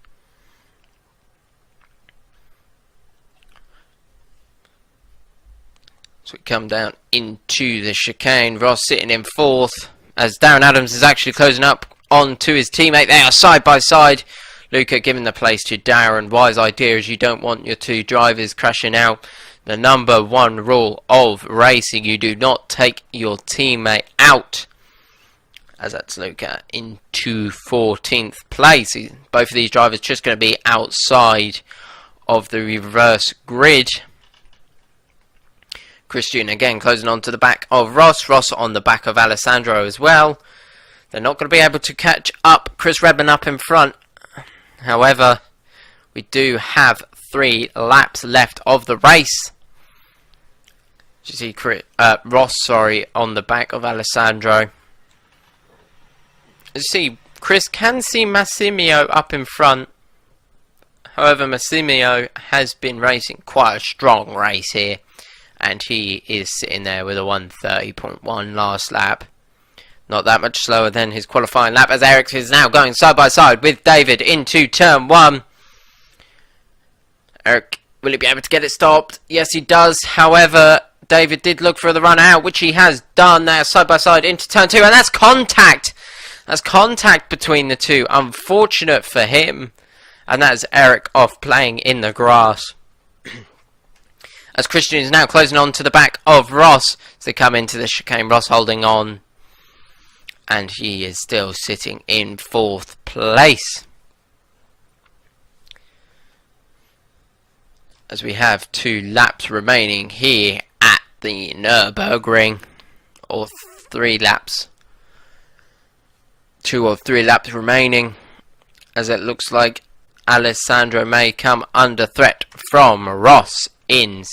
So we come down into the chicane. Ross sitting in fourth, as Darren Adams is actually closing up on to his teammate. They are side by side. Luca giving the place to Darren. Wise idea, as you don't want your two drivers crashing out. The number one rule of racing, you do not take your teammate out. As that's Luca into 14th place. Both of these drivers just going to be outside of the reverse grid. Christian again closing on to the back of Ross. Ross on the back of Alessandro as well. They're not going to be able to catch up. Chris Redman up in front. However, we do have 3 laps left of the race. You see Ross, on the back of Alessandro. You see, Chris can see Massimio up in front. However, Massimio has been racing quite a strong race here, and he is sitting there with a 1:30.1 last lap. Not that much slower than his qualifying lap, as Eric is now going side by side with David into turn 1. Eric, will he be able to get it stopped? Yes, he does. However, David did look for the run out, which he has done. Now side by side into turn 2, and that's contact. That's contact between the two. Unfortunate for him. And that's Eric off playing in the grass. As Christian is now closing on to the back of Ross as they come into the chicane. Ross holding on. And he is still sitting in 4th place. As we have 2 laps remaining here at the Nurburgring. Or 3 laps. 2 or 3 laps remaining. As it looks like Alessandro may come under threat from Ross in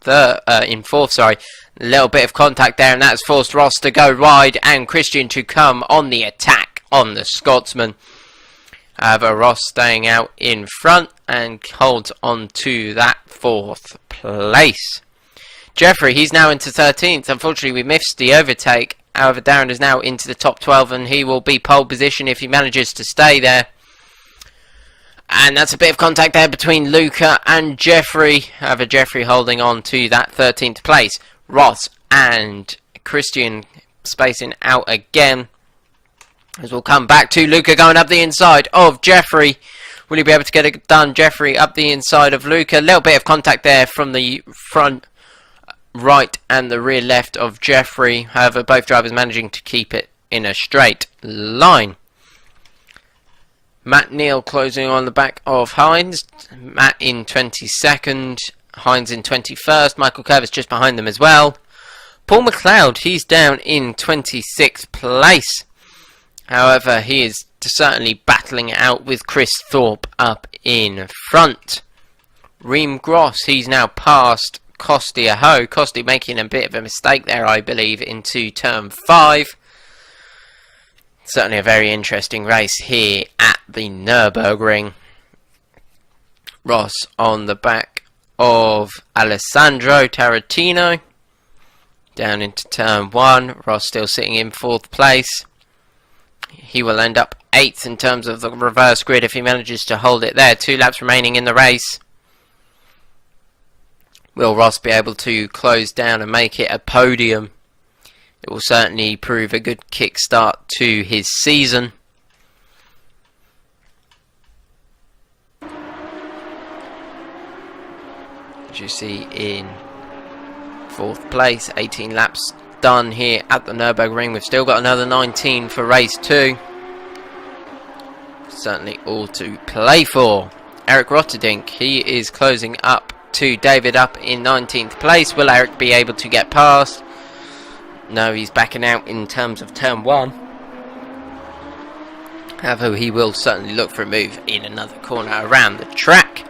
4th. A little bit of contact there, and that's forced Ross to go wide and Christian to come on the attack on the Scotsman. However, Ross staying out in front and holds on to that 4th place. Jeffrey, he's now into 13th. Unfortunately, we missed the overtake. However, Darren is now into the top 12 and he will be pole position if he manages to stay there. And that's a bit of contact there between Luca and Jeffrey. However, Jeffrey holding on to that 13th place. Ross and Christian spacing out again. As we'll come back to Luca going up the inside of Jeffrey. Will he be able to get it done? Jeffrey up the inside of Luca. A little bit of contact there from the front right and the rear left of Jeffrey. However, both drivers managing to keep it in a straight line. Matt Neal closing on the back of Heinz. Matt in 22nd. Heinz in 21st. Michael Curvis just behind them as well. Paul McLeod, he's down in 26th place. However, he is certainly battling it out with Chris Thorpe up in front. Reem Gross, he's now past Costi Aho. Costi making a bit of a mistake there, I believe, into turn 5. Certainly a very interesting race here at the Nurburgring. Ross on the back of Alessandro Tarantino. Down into turn 1. Ross still sitting in 4th place. He will end up 8th in terms of the reverse grid if he manages to hold it there. 2 laps remaining in the race. Will Ross be able to close down and make it a podium? It will certainly prove a good kickstart to his season. As you see in 4th place, 18 laps done here at the Nürburgring. We've still got another 19 for race 2. Certainly all to play for. Eric Rotterdink, he is closing up to David up in 19th place. Will Eric be able to get past? No, he's backing out in terms of turn 1. However, he will certainly look for a move in another corner around the track.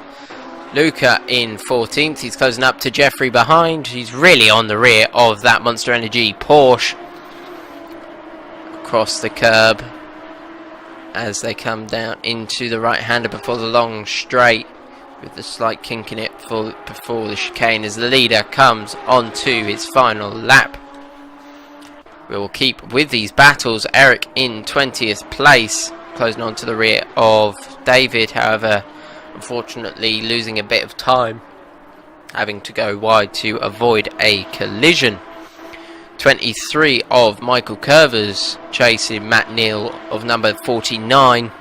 Luca in 14th. He's closing up to Jeffrey behind. He's really on the rear of that Monster Energy Porsche. Across the curb as they come down into the right-hander before the long straight, with the slight kink in it before the chicane as the leader comes onto his final lap. We will keep with these battles. Eric in 20th place, closing on to the rear of David. However, unfortunately losing a bit of time, having to go wide to avoid a collision. 23 of Michael Curvers chasing Matt Neal of number 49.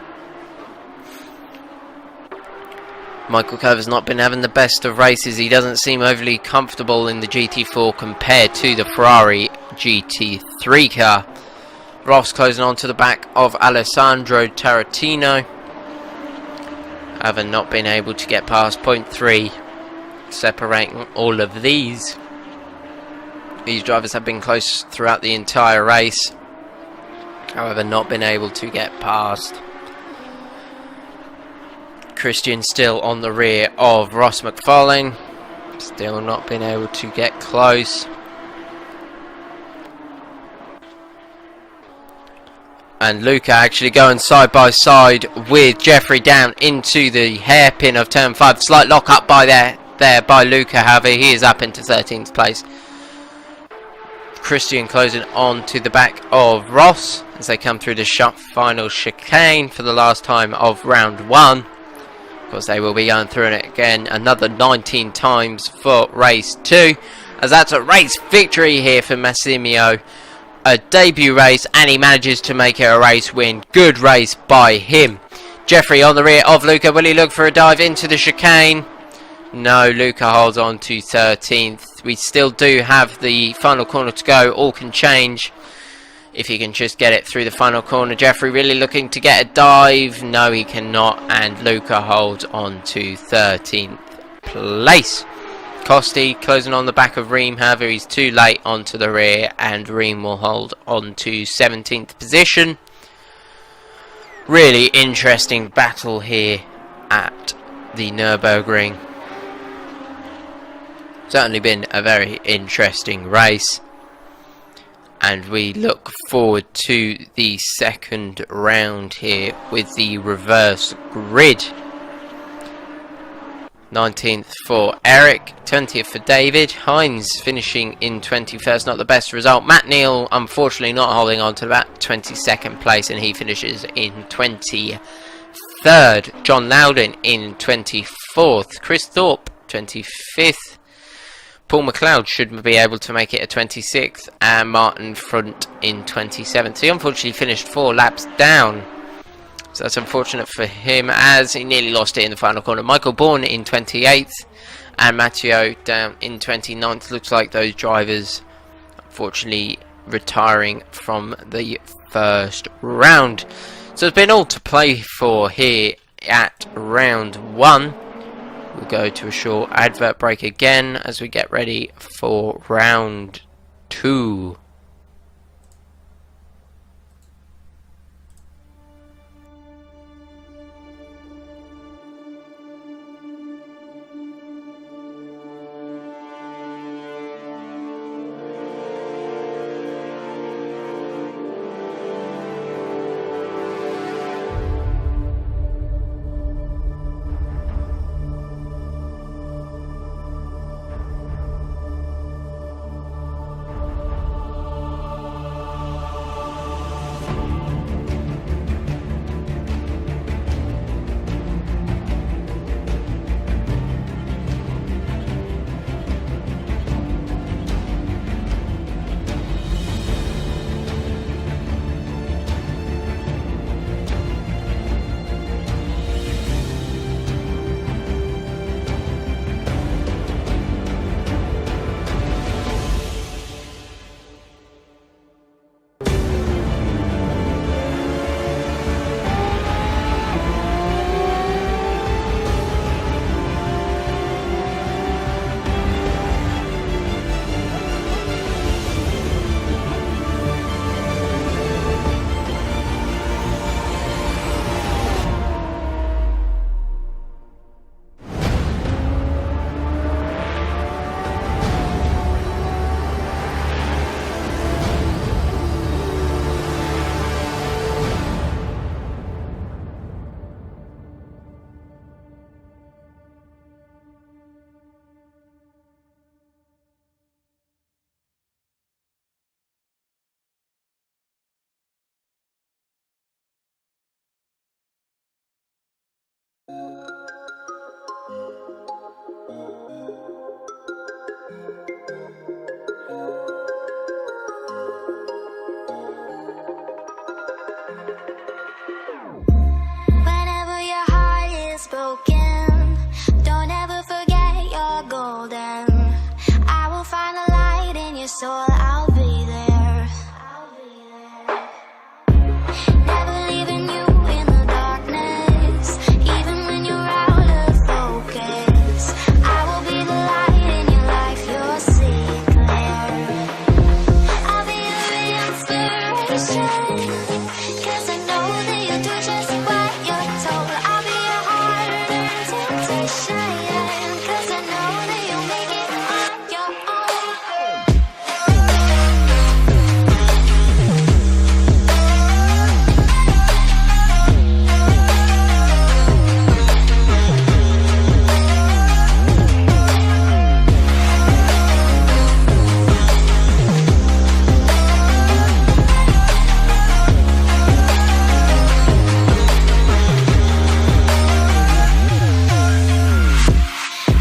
Michael Curvers not been having the best of races. He doesn't seem overly comfortable in the GT4 compared to the Ferrari GT3 car. Ross closing on to the back of Alessandro Tarantino, having not been able to get past point 3, separating all of these. These drivers have been close throughout the entire race, however not been able to get past. Christian still on the rear of Ross McFarlane, still not been able to get close. And Luca actually going side by side with Jeffrey down into the hairpin of turn 5. Slight lock up by there by Luca, however he is up into 13th place. Christian closing on to the back of Ross as they come through the final chicane for the last time of round 1. Of course, they will be going through it again another 19 times for race 2, as that's a race victory here for Massimio. A debut race, and he manages to make it a race win. Good race by him. Jeffrey on the rear of Luca. Will he look for a dive into the chicane? No, Luca holds on to 13th. We still do have the final corner to go. All can change if he can just get it through the final corner. Jeffrey really looking to get a dive. No, he cannot. And Luca holds on to 13th place. Costi closing on the back of Ream. However, he's too late onto the rear, and Ream will hold on to 17th position. Really interesting battle here at the Nurburgring. Certainly been a very interesting race, and we look forward to the second round here with the reverse grid. 19th for Eric, 20th for David. Hines finishing in 21st, not the best result. Matt Neal unfortunately not holding on to that 22nd place, and he finishes in 23rd. John Loudon in 24th. Chris Thorpe 25th. Paul McLeod should be able to make it a 26th, and Martin Front in 27th. He unfortunately finished 4 laps down, so that's unfortunate for him, as he nearly lost it in the final corner. Michael Bourne in 28th, and Matteo down in 29th. Looks like those drivers unfortunately retiring from the first round. So it's been all to play for here at round 1. We'll go to a short advert break again as we get ready for round 2. Whenever your heart is broken, don't ever forget you're golden. I will find the light in your soul, I'll be there. Never leaving you in the darkness, even when you're out of focus. I will be the light in your life, you'll see clear. I'll be your inspiration, 'cause I know that you'll do just what you're told. I'll be your heart and temptation, 'cause I know that you'll make it on your own.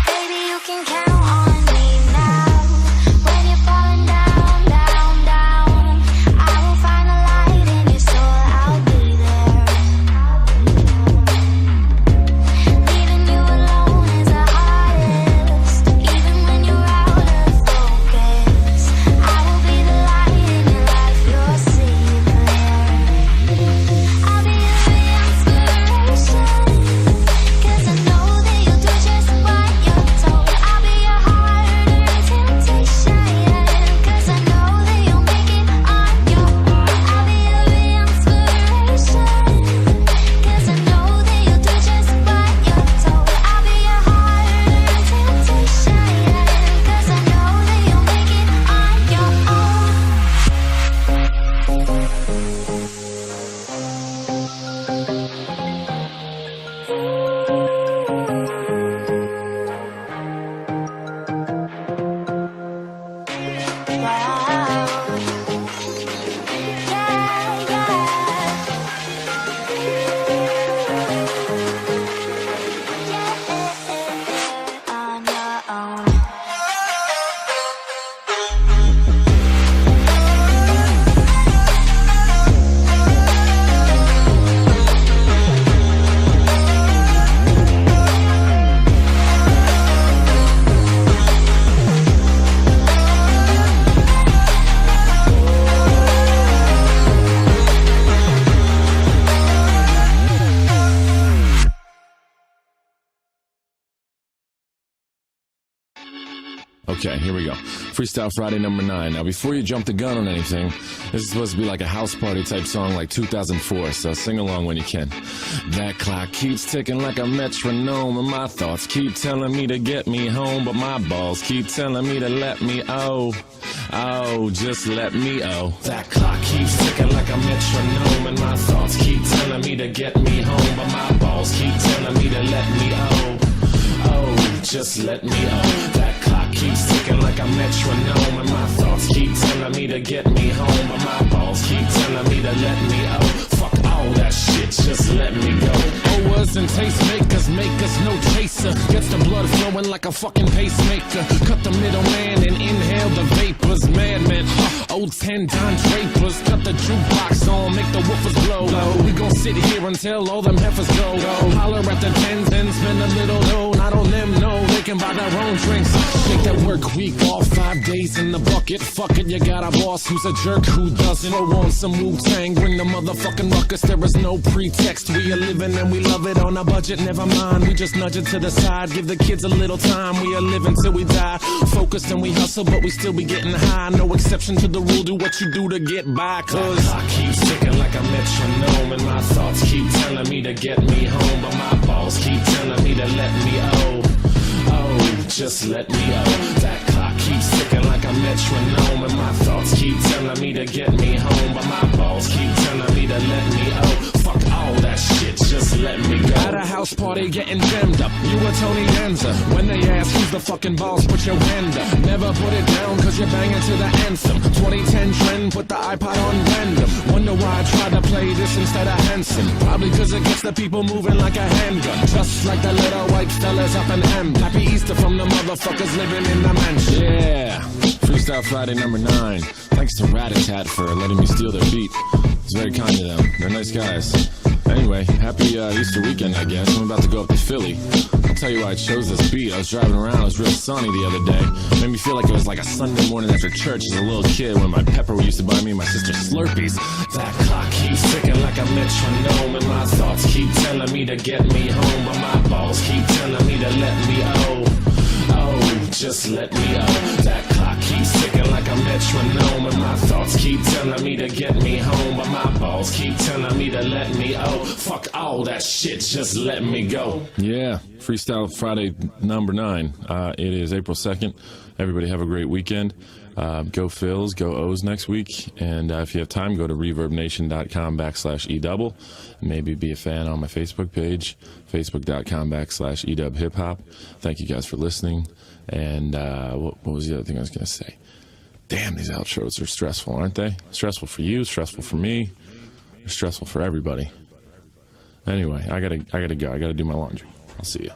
Baby, you can count on me now. When you're falling down, down, down, I will find the light in your soul, I'll be there. Leaving you alone is the hardest, even when you're out of focus. I will be the light in your life, you'll see clear. I'll be your inspiration, 'cause I know that you'll do just what you're told. I'll be your heart and temptation, 'cause I know that you'll make it on your own. I'll be your inspiration, 'cause I know that you'll do just what you're told. I'll be your heart and temptation, 'cause I know that you'll make it on your own. Wow. Yeah, yeah. On your own. Okay, here we go. Freestyle Friday number 9. Now, before you jump the gun on anything, this is supposed to be like a house party type song like 2004, so sing along when you can. That clock keeps ticking like a metronome, and my thoughts keep telling me to get me home, but my balls keep telling me to let me just let me That clock keeps ticking like a metronome, and my thoughts keep telling me to get me home, but my balls keep telling me to let me just let me That clock keeps ticking like a metronome, and my thoughts keep telling me to get me home, but my balls keep telling me to let me Fuck all that shit, just let me go. Owers and tastemakers make us no chaser. Gets the blood flowing like a fucking pacemaker. Cut the middleman and inhale the vapors. Madman, old 10-ton drapers. Cut the jukebox on, make the woofers blow. We gon' sit here until all them heifers go. Holler at the tens and spend a little dough. Not on them, no, they can buy their own drinks. Take that work week off, 5 days in the bucket. Fuck it, you got a boss who's a jerk who doesn't. Throw on some Wu-Tang, bring the motherfucking ruckus. There is no pretext. We are living and we love it on a budget. Never mind, we just nudge it to the side. Give the kids a little time. We are living till we die. Focused and we hustle, but we still be getting high. No exception to the rule. Do what you do to get by. Cause I keep ticking like a metronome, and my thoughts keep telling me to get me home, but my balls keep telling me to let me just let me That clock keeps ticking like a metronome, and my thoughts keep telling me to get me home, but my balls keep telling me to let me Fuck all that shit, just let me go. At a house party getting jammed up. You were Tony Danza. When they ask who's the fucking boss, put your hand up. Never put it down cause you're banging to the anthem. 2010 trend, put the iPod on random. Wonder why I tried to play this instead of Hanson. Probably cause it gets the people moving like a handgun. Just like the little white fellas up in Hamden. Happy Easter from the motherfuckers living in the mansion. Yeah, Freestyle Friday number 9. Thanks to Rat-a-Tat for letting me steal their beat. It's very kind of them. They're nice guys. Anyway, happy Easter weekend, I guess. I'm about to go up to Philly. I'll tell you why I chose this beat. I was driving around, it was real sunny the other day. Made me feel like it was like a Sunday morning after church as a little kid when my pepper used to buy me and my sister Slurpees. That clock keeps ticking like a metronome, and my thoughts keep telling me to get me home, but my balls keep telling me to let me just let me That clock keeps ticking like a metronome, and my thoughts keep telling me to get me home, but my balls keep telling me to let me fuck all that shit, just let me go. Yeah, Freestyle Friday number 9. It is April 2nd. Everybody have a great weekend. Go Phils, go O's next week, and if you have time, go to reverbnation.com/edouble. Maybe be a fan on my Facebook page, facebook.com/edubhiphop. Thank you guys for listening. And what was the other thing I was going to say? Damn, these outros are stressful, aren't they? Stressful for you, stressful for me, stressful for everybody. Anyway, I gotta go. I gotta do my laundry. I'll see you.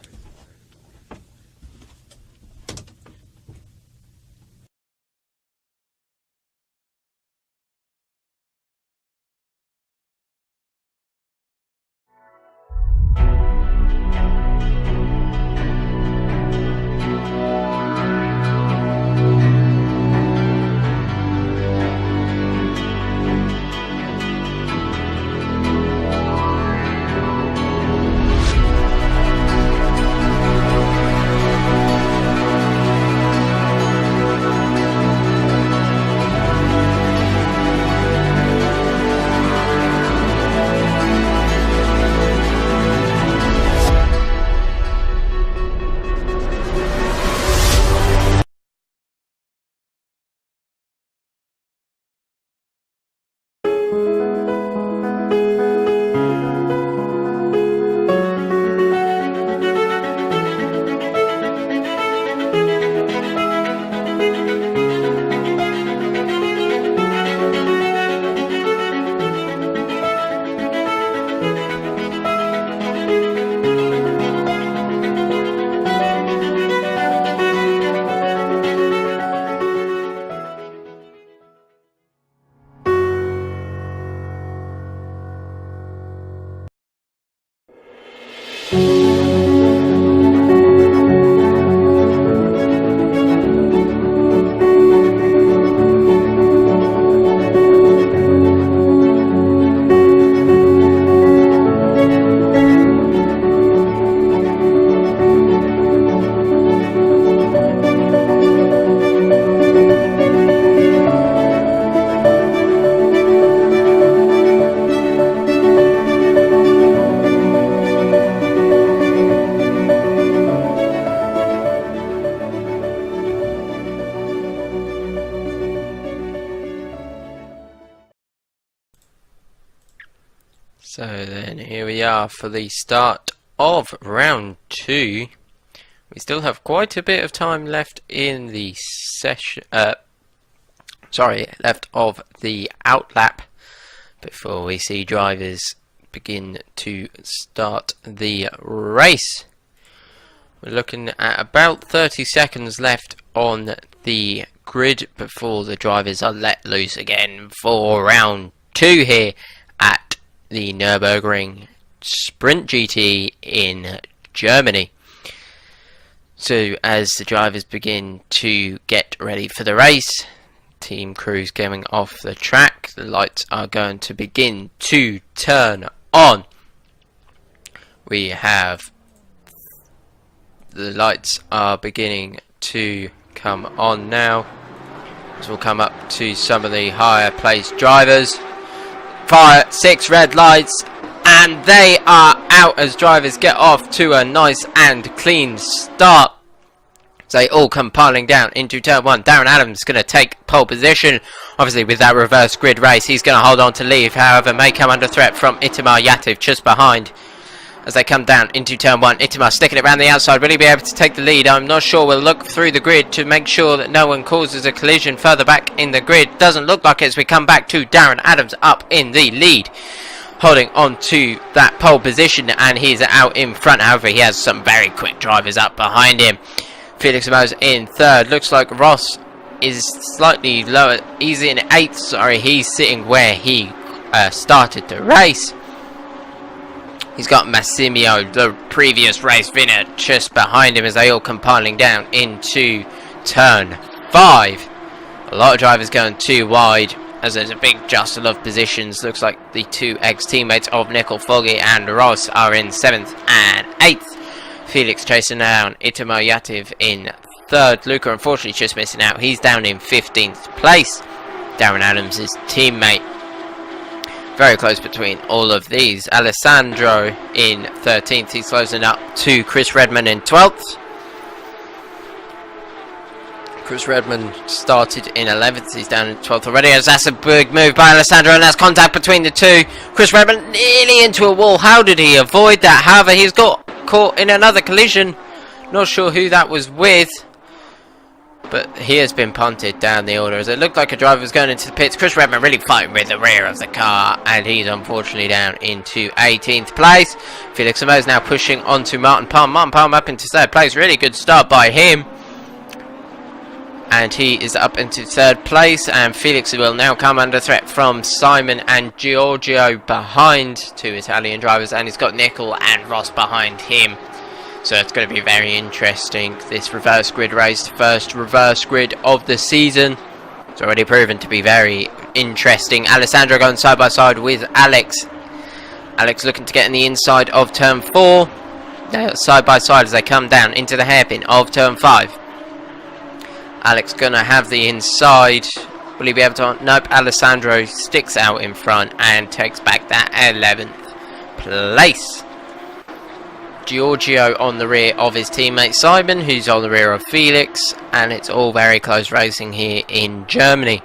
So then here we are for the start of round 2. We still have quite a bit of time left in the session, left of the outlap before we see drivers begin to start the race. We're looking at about 30 seconds left on the grid before the drivers are let loose again for round 2 here at the Nurburgring Sprint GT in Germany. So as the drivers begin to get ready for the race, team crews going off the track, the lights are going to begin to turn on. We have the lights are beginning to come on now. So we'll come up to some of the higher placed drivers. 6 red lights, and they are out as drivers get off to a nice and clean start. So they all come piling down into turn 1. Darren Adams is going to take pole position. Obviously with that reverse grid race, he's going to hold on to lead. However, may come under threat from Itamar Yativ just behind. as they come down into turn 1. Itama sticking it around the outside. Will he be able to take the lead? I'm not sure. We'll look through the grid to make sure that no one causes a collision further back in the grid. Doesn't look like it as we come back to Darren Adams up in the lead, holding on to that pole position, and he's out in front. However, he has some very quick drivers up behind him. Felix Mo's in third. Looks like Ross is slightly lower. He's in 8th. Sorry, he's sitting where he started the race. He's got Massimio, the previous race winner, just behind him as they all come piling down into turn 5. A lot of drivers going too wide as there's a big jostle of positions. Looks like the 2 ex-teammates of Nickel, Foggy and Ross are in 7th and 8th. Felix chasing down Itamo Yativ in 3rd. Luca unfortunately just missing out. He's down in 15th place. Darren Adams, his teammate. Very close between all of these. Alessandro in 13th. He's closing up to Chris Redmond in 12th. Chris Redmond started in 11th. He's down in 12th already. As that's a big move by Alessandro, and that's contact between the two. Chris Redmond nearly into a wall. How did he avoid that? However, he's got caught in another collision. Not sure who that was with, but he has been punted down the order as it looked like a driver was going into the pits. Chris Redmond really fighting with the rear of the car, and he's unfortunately down into 18th place. Felix Amo is now pushing on to Martin Palm. Martin Palm up into 3rd place. Really good start by him, and he is up into 3rd place. And Felix will now come under threat from Simon and Giorgio behind, 2 Italian drivers, and he's got Nickel and Ross behind him. So it's going to be very interesting, this reverse grid race, first reverse grid of the season. It's already proven to be very interesting. Alessandro going side by side with Alex. Alex looking to get in the inside of turn 4. They're side by side as they come down into the hairpin of turn 5. Alex going to have the inside. Will he be able to? Nope. Alessandro sticks out in front and takes back that 11th place. Giorgio on the rear of his teammate Simon, who's on the rear of Felix, and it's all very close racing here in Germany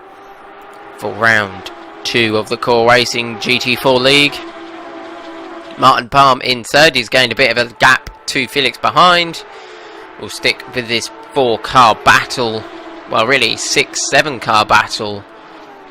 for round 2 of the Core Racing GT4 League. Martin Palm in 3rd. He's gained a bit of a gap to Felix behind. We'll stick with this 4-car battle, well really 6-7 car battle.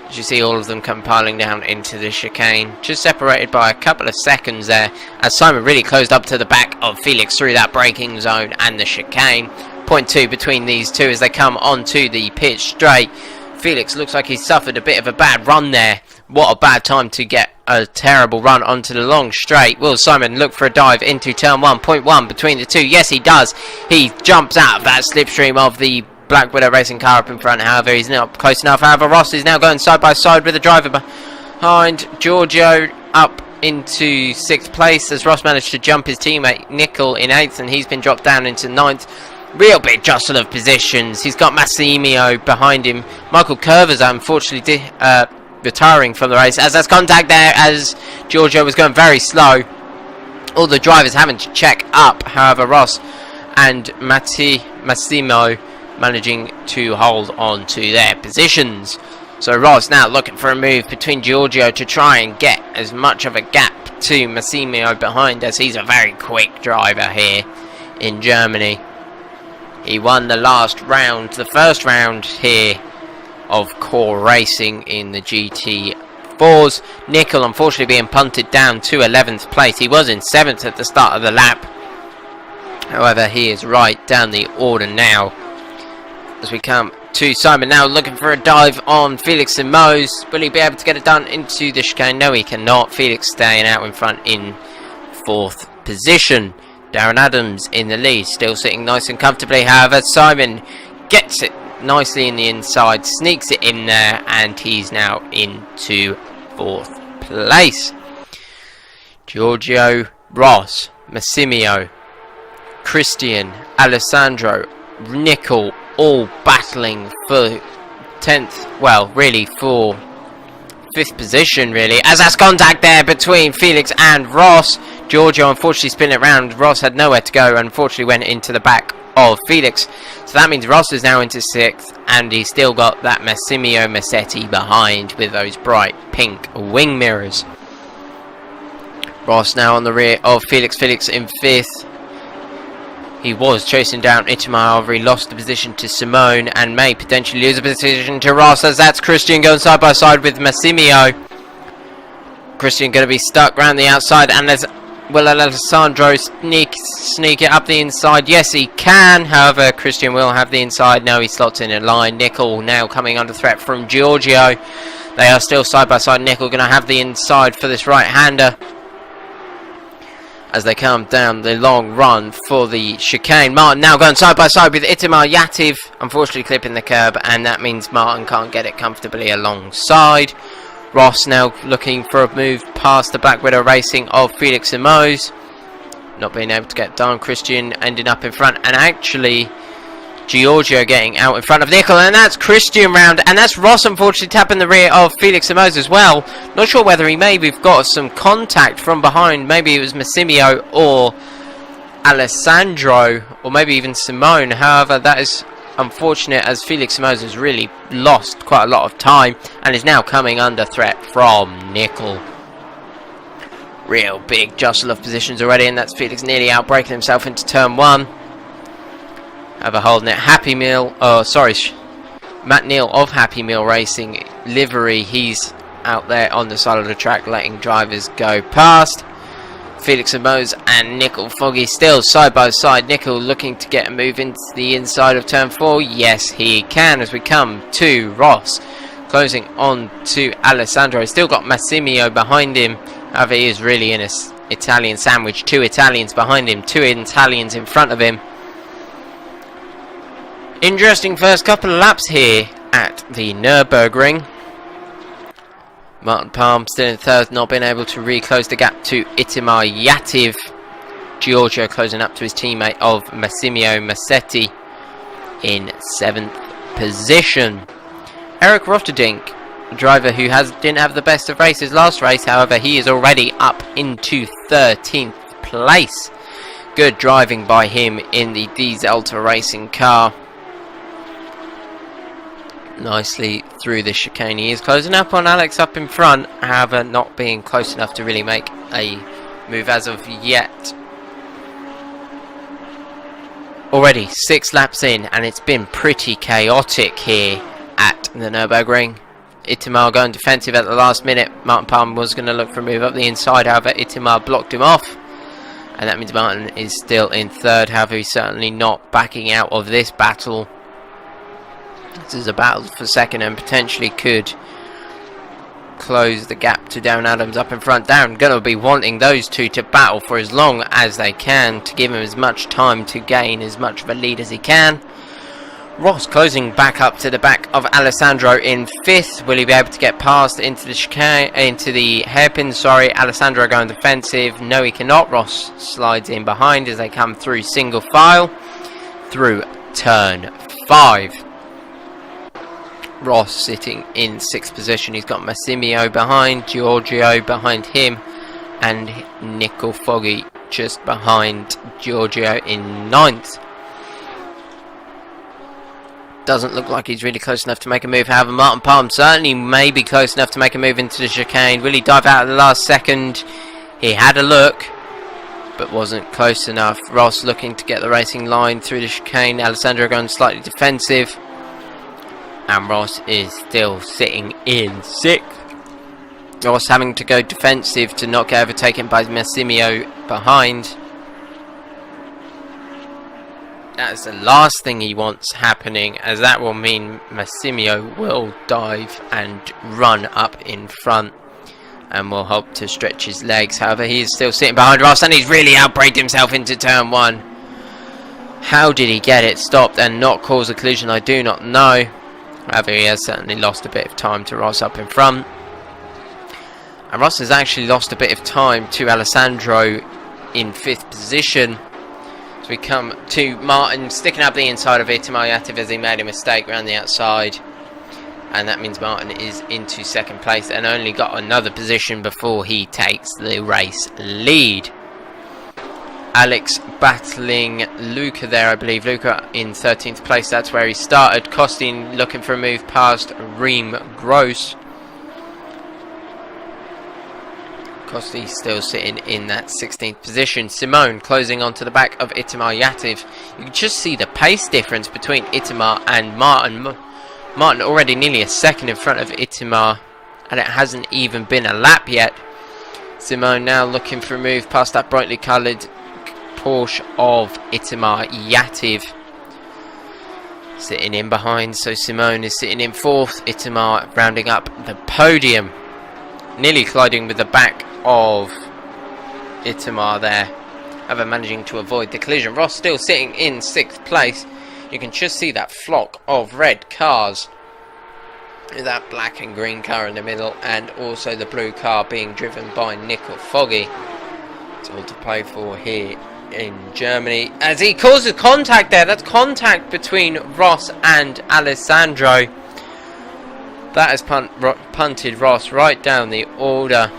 As you see all of them come piling down into the chicane, just separated by a couple of seconds there, as Simon really closed up to the back of Felix through that braking zone and the chicane. 0.2 between these two as they come onto the pitch straight. Felix looks like he's suffered a bit of a bad run there. What a bad time to get a terrible run onto the long straight. Will Simon look for a dive into turn 1? 0.1 between the two. Yes, he does. He jumps out of that slipstream of the Black Widow racing car up in front. However, he's not close enough. However, Ross is now going side by side with the driver behind. Giorgio up into 6th place as Ross managed to jump his teammate Nickel in 8th, and he's been dropped down into 9th. Real big jostle of positions. He's got Massimio behind him. Michael Curvers unfortunately retiring from the race as there's contact there as Giorgio was going very slow. All the drivers having to check up. However, Ross and Massimo managing to hold on to their positions. So Ross now looking for a move between Giorgio to try and get as much of a gap to Massimio behind, as he's a very quick driver here in Germany. He won the last round, the first round here of Core Racing in the GT4s. Nickel unfortunately being punted down to 11th place. He was in 7th at the start of the lap. However, he is right down the order now. As we come to Simon now looking for a dive on Felix and Mose. Will he be able to get it done into the chicane? No, he cannot. Felix staying out in front in 4th position. Darren Adams in the lead, still sitting nice and comfortably. However, Simon gets it nicely in the inside, sneaks it in there, and he's now into 4th place. Giorgio, Ross, Massimio, Christian, Alessandro, Nickel, all battling for 10th, well really for 5th position really, as that's contact there between Felix and Ross. Giorgio unfortunately spin it around. Ross had nowhere to go, unfortunately went into the back of Felix, so that means Ross is now into 6th, and he's still got that Massimio Massetti behind with those bright pink wing mirrors. Ross now on the rear of Felix. Felix in 5th. He was chasing down Itamar, however he lost the position to Simone and may potentially lose the position to Ross, as that's Christian going side by side with Massimio. Christian going to be stuck round the outside, and will Alessandro sneak it up the inside? Yes, he can. However, Christian will have the inside. No, he slots in a line. Nickel now coming under threat from Giorgio. They are still side by side. Nickel going to have the inside for this right-hander as they come down the long run for the chicane. Martin now going side by side with Itamar Yativ, unfortunately clipping the curb, and that means Martin can't get it comfortably alongside. Ross now looking for a move past the Black Widow Racing of Felix Simoes, not being able to get done. Christian ending up in front, and actually Giorgio getting out in front of Nickel, and that's Christian round, and that's Ross unfortunately tapping the rear of Felix Simoes as well. Not sure whether he maybe got some contact from behind. Maybe it was Massimio or Alessandro, or maybe even Simone. However, that is unfortunate, as Felix Simoes has really lost quite a lot of time and is now coming under threat from Nickel. Real big jostle of positions already, and that's Felix nearly outbreaking himself into turn 1. However, holding it, Happy Meal, Matt Neal of Happy Meal Racing livery, he's out there on the side of the track letting drivers go past. Felix Simoes and Nickel Foggy still side by side. Nickel looking to get a move into the inside of turn 4. Yes, he can, as we come to Ross closing on to Alessandro. Still got Massimio behind him. However, he is really in a Italian sandwich. 2 Italians behind him, 2 Italians in front of him. Interesting first couple of laps here at the Nurburgring. Martin Palm still in 3rd, not being able to reclose the gap to Itamar Yativ. Giorgio closing up to his teammate of Massimio Massetti in 7th position. Eric Rotterdink, a driver who didn't have the best of races last race, however he is already up into 13th place. Good driving by him in the Dieselta racing car. Nicely through the chicane. He is closing up on Alex up in front, however not being close enough to really make a move as of yet. Already 6 laps in, and it's been pretty chaotic here at the Nürburgring. Itamar going defensive at the last minute. Martin Palmer was going to look for a move up the inside, however Itamar blocked him off, and that means Martin is still in 3rd. However, he's certainly not backing out of this battle. This is a battle for 2nd and potentially could close the gap to Darren Adams up in front. Darren going to be wanting those two to battle for as long as they can, to give him as much time to gain as much of a lead as he can. Ross closing back up to the back of Alessandro in 5th. Will he be able to get past into the chicane, into the hairpin? Sorry, Alessandro going defensive. No, he cannot. Ross slides in behind as they come through single file through turn 5. Ross sitting in 6th position. He's got Massimio behind, Giorgio behind him, and Nickel Foggy just behind Giorgio in 9th. Doesn't look like he's really close enough to make a move. However, Martin Palm certainly may be close enough to make a move into the chicane. Will he dive out at the last second? He had a look, but wasn't close enough. Ross looking to get the racing line through the chicane. Alessandro going slightly defensive, and Ross is still sitting in 6th. Ross having to go defensive to not get overtaken by Massimio behind. That is the last thing he wants happening, as that will mean Massimio will dive and run up in front and will hope to stretch his legs. However, he is still sitting behind Ross, and he's really outbraked himself into turn 1. How did he get it stopped and not cause a collision? I do not know. However, he has certainly lost a bit of time to Ross up in front. And Ross has actually lost a bit of time to Alessandro in 5th position. So we come to Martin sticking up the inside of Itamar Yativ as he made a mistake around the outside. And that means Martin is into 2nd place and only got another position before he takes the race lead. Alex battling Luca there, I believe. Luca in 13th place, that's where he started. Costin looking for a move past Reem Gross. Costi still sitting in that 16th position. Simone closing onto the back of Itamar Yativ. You can just see the pace difference between Itamar and Martin. Martin already nearly a second in front of Itamar, and it hasn't even been a lap yet. Simone now looking for a move past that brightly coloured Porsche of Itamar Yativ. Sitting in behind, so Simone is sitting in 4th. Itamar rounding up the podium. Nearly colliding with the back of Itamar there. However, managing to avoid the collision. Ross still sitting in 6th place. You can just see that flock of red cars. That black and green car in the middle, and also the blue car being driven by Nickel Foggy. It's all to play for here in Germany. As he causes contact there. That's contact between Ross and Alessandro. That has punted Ross right down the order.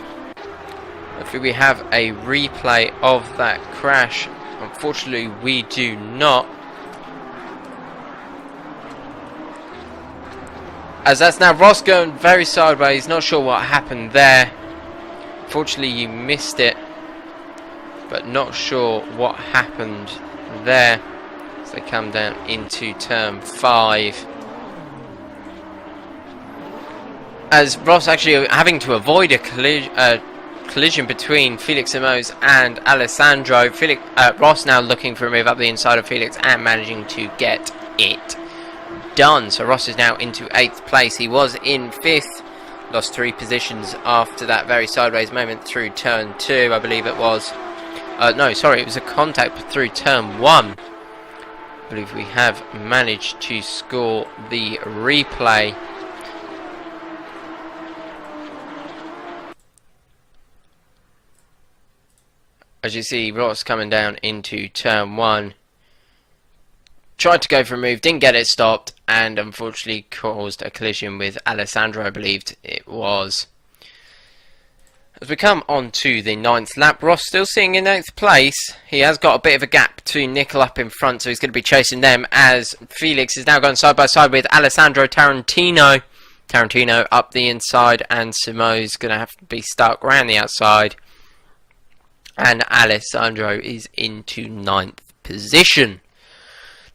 Hopefully we have a replay of that crash. Unfortunately we do not. As that's now Ross going very sideways. Not sure what happened there. Fortunately you missed it, but not sure what happened there. As they come down into turn 5. As Ross actually having to avoid a collision between Felix Simoes and Alessandro. Ross now looking for a move up the inside of Felix and managing to get it done. So Ross is now into 8th place. He was in 5th. Lost 3 positions after that very sideways moment through turn 2, I believe it was. No, sorry, it was a contact through turn 1. I believe we have managed to score the replay. As you see, Ross coming down into turn 1. Tried to go for a move, didn't get it stopped, and unfortunately caused a collision with Alessandro, I believed it was. As we come on to the 9th lap, Ross still sitting in 8th place. He has got a bit of a gap between Nickel up in front, so he's going to be chasing them, as Felix is now going side by side with Alessandro Tarantino. Tarantino up the inside, and Simo's going to have to be stuck around the outside. And Alessandro is into 9th position.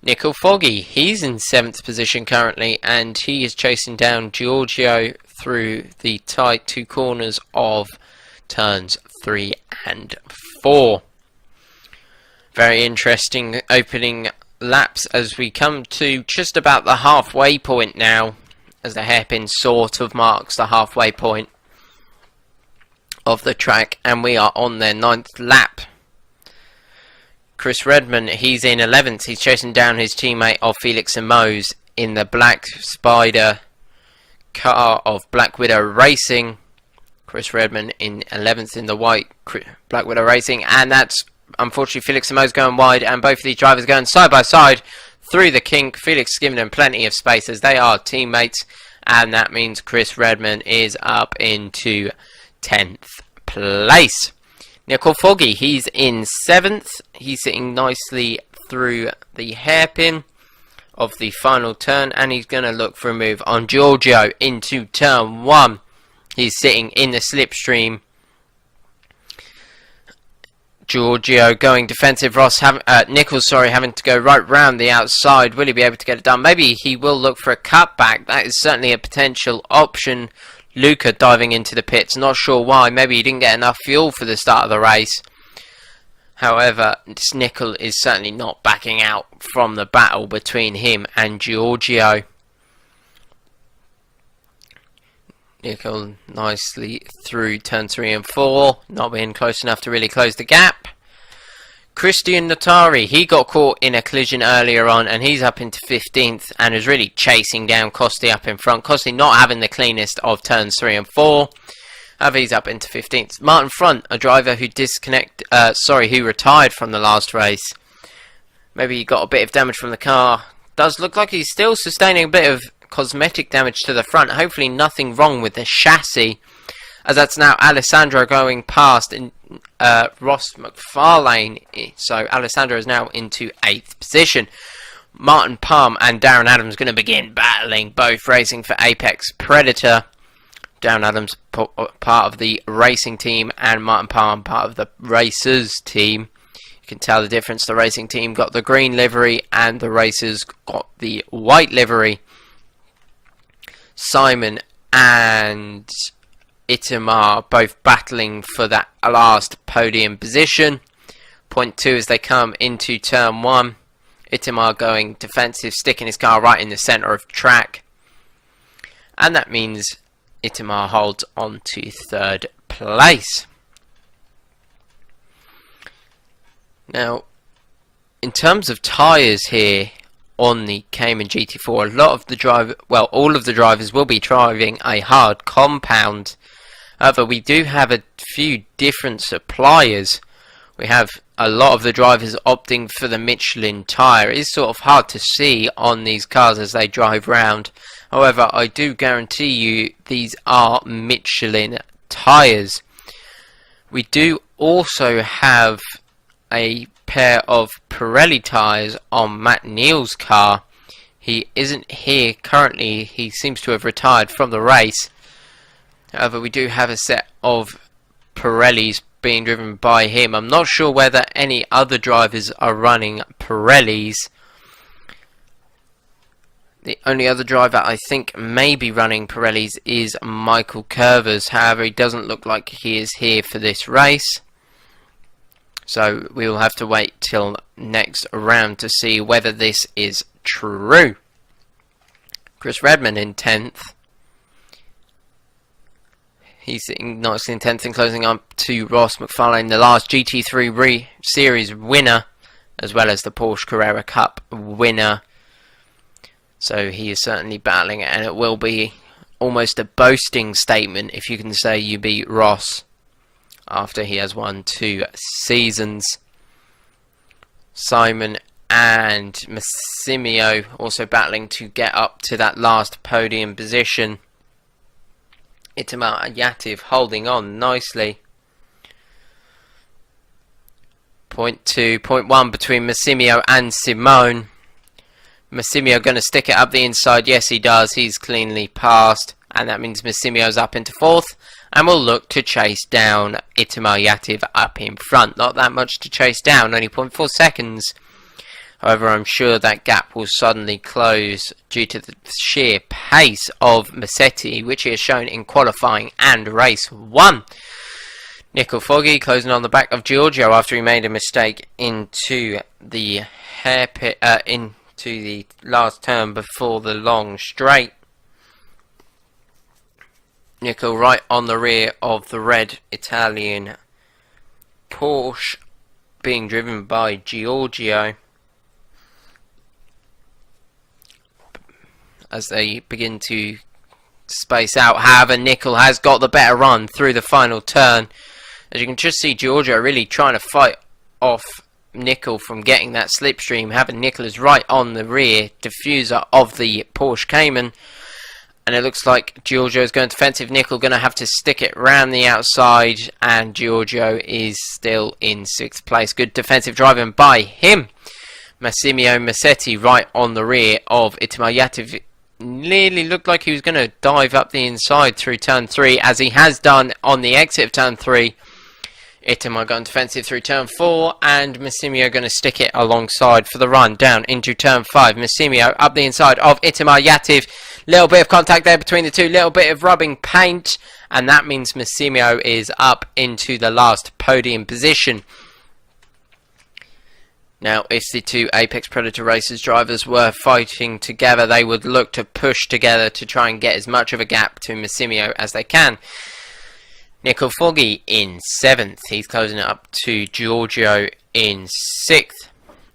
Nickel Foggy, he's in 7th position currently, and he is chasing down Giorgio through the tight 2 corners of turns 3 and 4. Very interesting opening laps as we come to just about the halfway point now, as the hairpin sort of marks the halfway point of the track, and we are on their 9th lap. Chris Redman, he's in 11th. He's chasing down his teammate of Felix Simoes in the Black Spider car of Black Widow Racing. Chris Redman in 11th in the white Black Widow Racing, and that's unfortunately Felix Simoes going wide, and both of these drivers going side by side through the kink. Felix giving them plenty of space as they are teammates, and that means Chris Redman is up into 10th place. Nickel Foggy, he's in 7th. He's sitting nicely through the hairpin of the final turn, and he's going to look for a move on Giorgio into turn 1. He's sitting in the slipstream. Giorgio going defensive. Nichols, having to go right round the outside. Will he be able to get it done? Maybe he will look for a cutback. That is certainly a potential option. Luca diving into the pits. Not sure why. Maybe he didn't get enough fuel for the start of the race. However, this Nickel is certainly not backing out from the battle between him and Giorgio. Nickel nicely through turn 3 and 4. Not being close enough to really close the gap. Christian Notari, he got caught in a collision earlier on, and he's up into 15th and is really chasing down Costi up in front. Costi not having the cleanest of turns 3 and 4. However, he's up into 15th. Martin Front, a driver who who retired from the last race. Maybe he got a bit of damage from the car. Does look like he's still sustaining a bit of cosmetic damage to the front. Hopefully nothing wrong with the chassis, as that's now Alessandro going past in Ross McFarlane. So Alessandro is now into 8th position. Martin Palm and Darren Adams going to begin battling, both racing for Apex Predator. Darren Adams part of the racing team and Martin Palm part of the racers team. You can tell the difference. The racing team got the green livery and the racers got the white livery. Simon and Itamar both battling for that last podium position. Point 2 as they come into turn 1. Itamar going defensive, sticking his car right in the centre of track. And that means Itamar holds on to 3rd place. Now, in terms of tyres here on the Cayman GT4, all of the drivers will be driving a hard compound. However, we do have a few different suppliers. We have a lot of the drivers opting for the Michelin tyre. It is sort of hard to see on these cars as they drive round. However, I do guarantee you these are Michelin tyres. We do also have a pair of Pirelli tyres on Matt Neal's car. He isn't here currently. He seems to have retired from the race. However, we do have a set of Pirellis being driven by him. I'm not sure whether any other drivers are running Pirellis. The only other driver I think may be running Pirellis is Michael Curvers. However, he doesn't look like he is here for this race. So we will have to wait till next round to see whether this is true. Chris Redman in 10th. He's sitting nicely in 10th and closing up to Ross McFarlane, the last GT3 Series winner, as well as the Porsche Carrera Cup winner. So he is certainly battling it, and it will be almost a boasting statement if you can say you beat Ross after he has won 2 seasons. Simon and Massimio also battling to get up to that last podium position. Itamar Yativ holding on nicely. Point 2, point 1 between Massimio and Simone. Massimio going to stick it up the inside. Yes, he does. He's cleanly passed. And that means Massimio's up into 4th. And will look to chase down Itamar Yativ up in front. Not that much to chase down. Only 0.4 seconds. However, I'm sure that gap will suddenly close due to the sheer pace of Massetti, which he has shown in qualifying and race 1. Nicole Foggy closing on the back of Giorgio after he made a mistake into the hairpin, into the last turn before the long straight. Nicole right on the rear of the red Italian Porsche being driven by Giorgio as they begin to space out. However, Nicole has got the better run through the final turn. As you can just see, Giorgio really trying to fight off Nicole from getting that slipstream. Having Nicholas right on the rear diffuser of the Porsche Cayman. And it looks like Giorgio is going defensive. Nicole going to have to stick it round the outside. And Giorgio is still in 6th place. Good defensive driving by him. Massimio Massetti right on the rear of Itamar Yativ. Nearly looked like he was going to dive up the inside through turn 3, as he has done on the exit of turn 3. Itamar going defensive through turn 4, and Massimio going to stick it alongside for the run down into turn 5. Massimio up the inside of Itamar Yativ. Little bit of contact there between the two, little bit of rubbing paint, and that means Massimio is up into the last podium position. Now, if the two Apex Predator Racers drivers were fighting together, they would look to push together to try and get as much of a gap to Massimio as they can. Nicole Foggy in 7th. He's closing it up to Giorgio in 6th.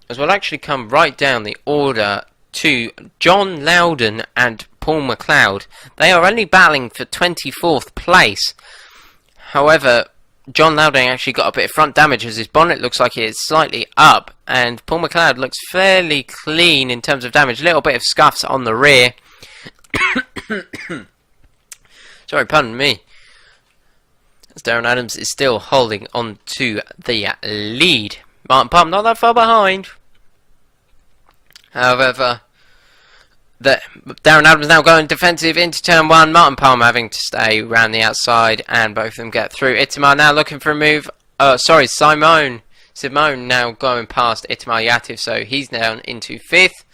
As we'll actually come right down the order to John Loudon and Paul McLeod. They are only battling for 24th place. However, John Loudon actually got a bit of front damage as his bonnet looks like it is slightly up, and Paul McLeod looks fairly clean in terms of damage. A little bit of scuffs on the rear. Sorry, pardon me. As Darren Adams is still holding on to the lead. Martin Palm not that far behind. However, Darren Adams now going defensive into turn 1. Martin Palmer having to stay around the outside, and both of them get through. Itamar now looking for a move. Simone now going past Itamar Yativ, so he's down into 5th.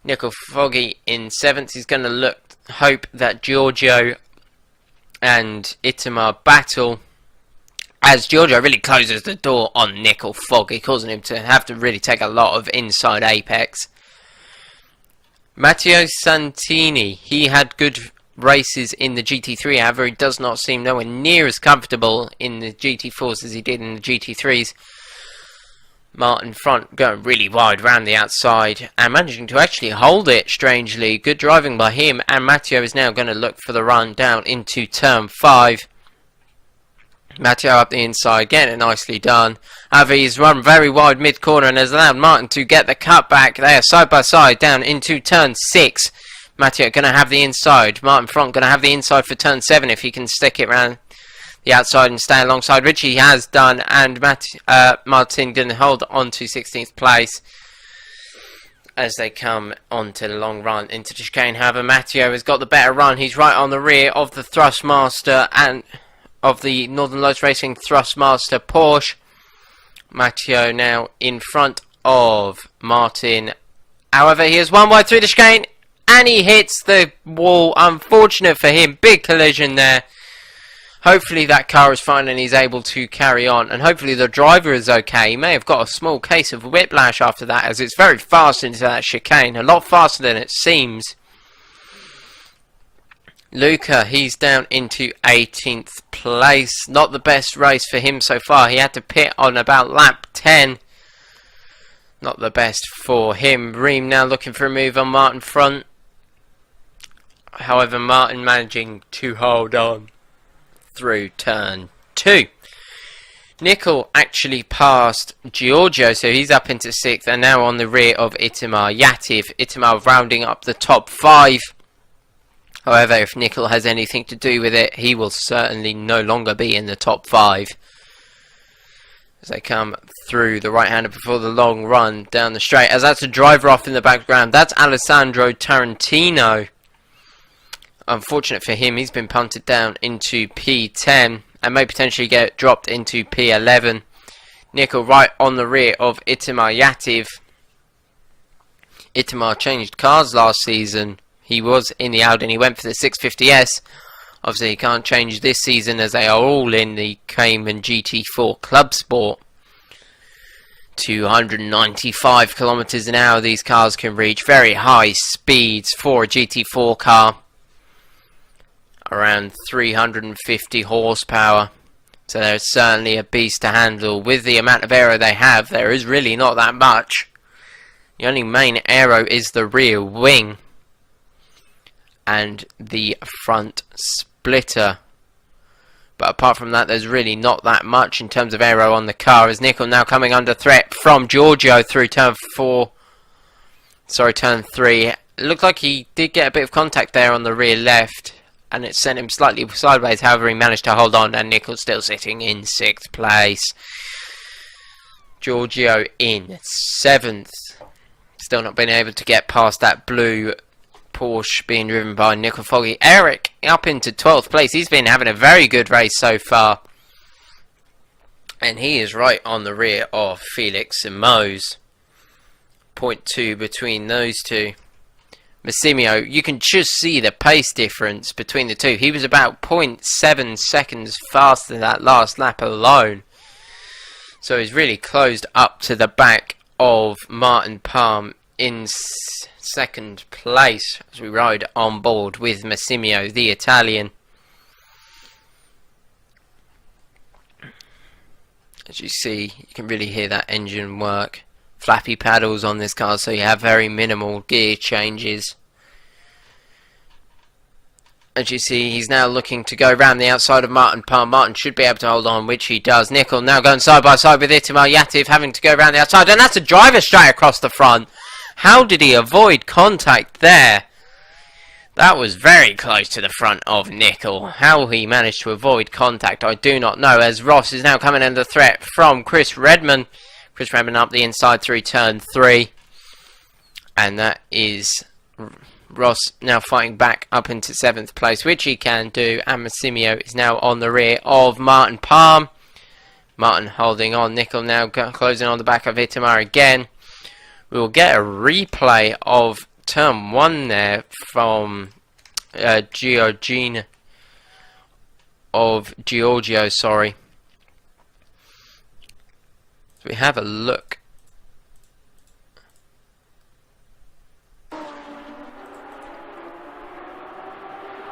Nickel Foggy in 7th. He's going to hope that Giorgio and Itamar battle, as Giorgio really closes the door on Nickel Foggy, causing him to have to really take a lot of inside apex. Matteo Santini, he had good races in the GT3, however he does not seem nowhere near as comfortable in the GT4s as he did in the GT3s. Martin front going really wide round the outside and managing to actually hold it, strangely. Good driving by him, and Matteo is now going to look for the run down into turn 5. Matteo up the inside, getting it nicely done. However, he's run very wide mid-corner and has allowed Martin to get the cut back there, side by side, down into turn 6. Matteo going to have the inside. Martin front going to have the inside for turn 7 if he can stick it round the outside and stay alongside, which he has done. And Martin going to hold on to 16th place as they come onto the long run into the chicane. However, Matteo has got the better run. He's right on the rear of the Thrustmaster and of the Northern Lights Racing Thrustmaster Porsche. Matteo now in front of Martin. However, he is one wide through the chicane and he hits the wall. Unfortunate for him, big collision there. Hopefully that car is fine and he's able to carry on, and hopefully the driver is okay. He may have got a small case of whiplash after that, as it's very fast into that chicane, a lot faster than it seems. Luca, he's down into 18th place. Not the best race for him so far. He had to pit on about lap 10. Not the best for him. Ream now looking for a move on Martin front. However, Martin managing to hold on through turn 2. Nickel actually passed Giorgio, so he's up into 6th and now on the rear of Itamar Yativ. Itamar rounding up the top 5. However, if Nickel has anything to do with it, he will certainly no longer be in the top 5. As they come through the right-hander before the long run down the straight. As that's a driver off in the background. That's Alessandro Tarantino. Unfortunate for him, he's been punted down into P10 and may potentially get dropped into P11. Nickel right on the rear of Itamar Yativ. Itamar changed cars last season. He was in the Audi and he went for the 650S. Obviously he can't change this season as they are all in the Cayman GT4 Club Sport. 295 kilometers an hour these cars can reach. Very high speeds for a GT4 car. Around 350 horsepower. So there's certainly a beast to handle. With the amount of aero they have, there is really not that much. The only main aero is the rear wing and the front splitter, but apart from that there's really not that much in terms of aero on the car. As Nickel now coming under threat from Giorgio through turn 3. It looked like he did get a bit of contact there on the rear left and it sent him slightly sideways. However, he managed to hold on and Nickel still sitting in 6th place. Giorgio in 7th, still not been able to get past that blue Porsche being driven by Nickel Foggy. Eric up into 12th place. He's been having a very good race so far. And he is right on the rear of Felix and Mose. 0.2 between those two. Massimio, you can just see the pace difference between the two. He was about 0.7 seconds faster that last lap alone. So he's really closed up to the back of Martin Palm in 2nd place as we ride on board with Massimio, the Italian. As you see, you can really hear that engine work. Flappy paddles on this car, so you have very minimal gear changes. As you see, he's now looking to go round the outside of Martin Palm. Martin should be able to hold on, which he does. Nickel now going side by side with Itamar Yativ, having to go round the outside, and that's a driver straight across the front. How did he avoid contact there? That was very close to the front of Nickel. How he managed to avoid contact, I do not know, as Ross is now coming under threat from Chris Redman. Chris Redman up the inside through turn 3. And that is Ross now fighting back up into 7th place, which he can do, and Massimio is now on the rear of Martin Palm. Martin holding on, Nickel now closing on the back of Itamar again. We will get a replay of turn 1 there from Giorgio, sorry. So we have a look.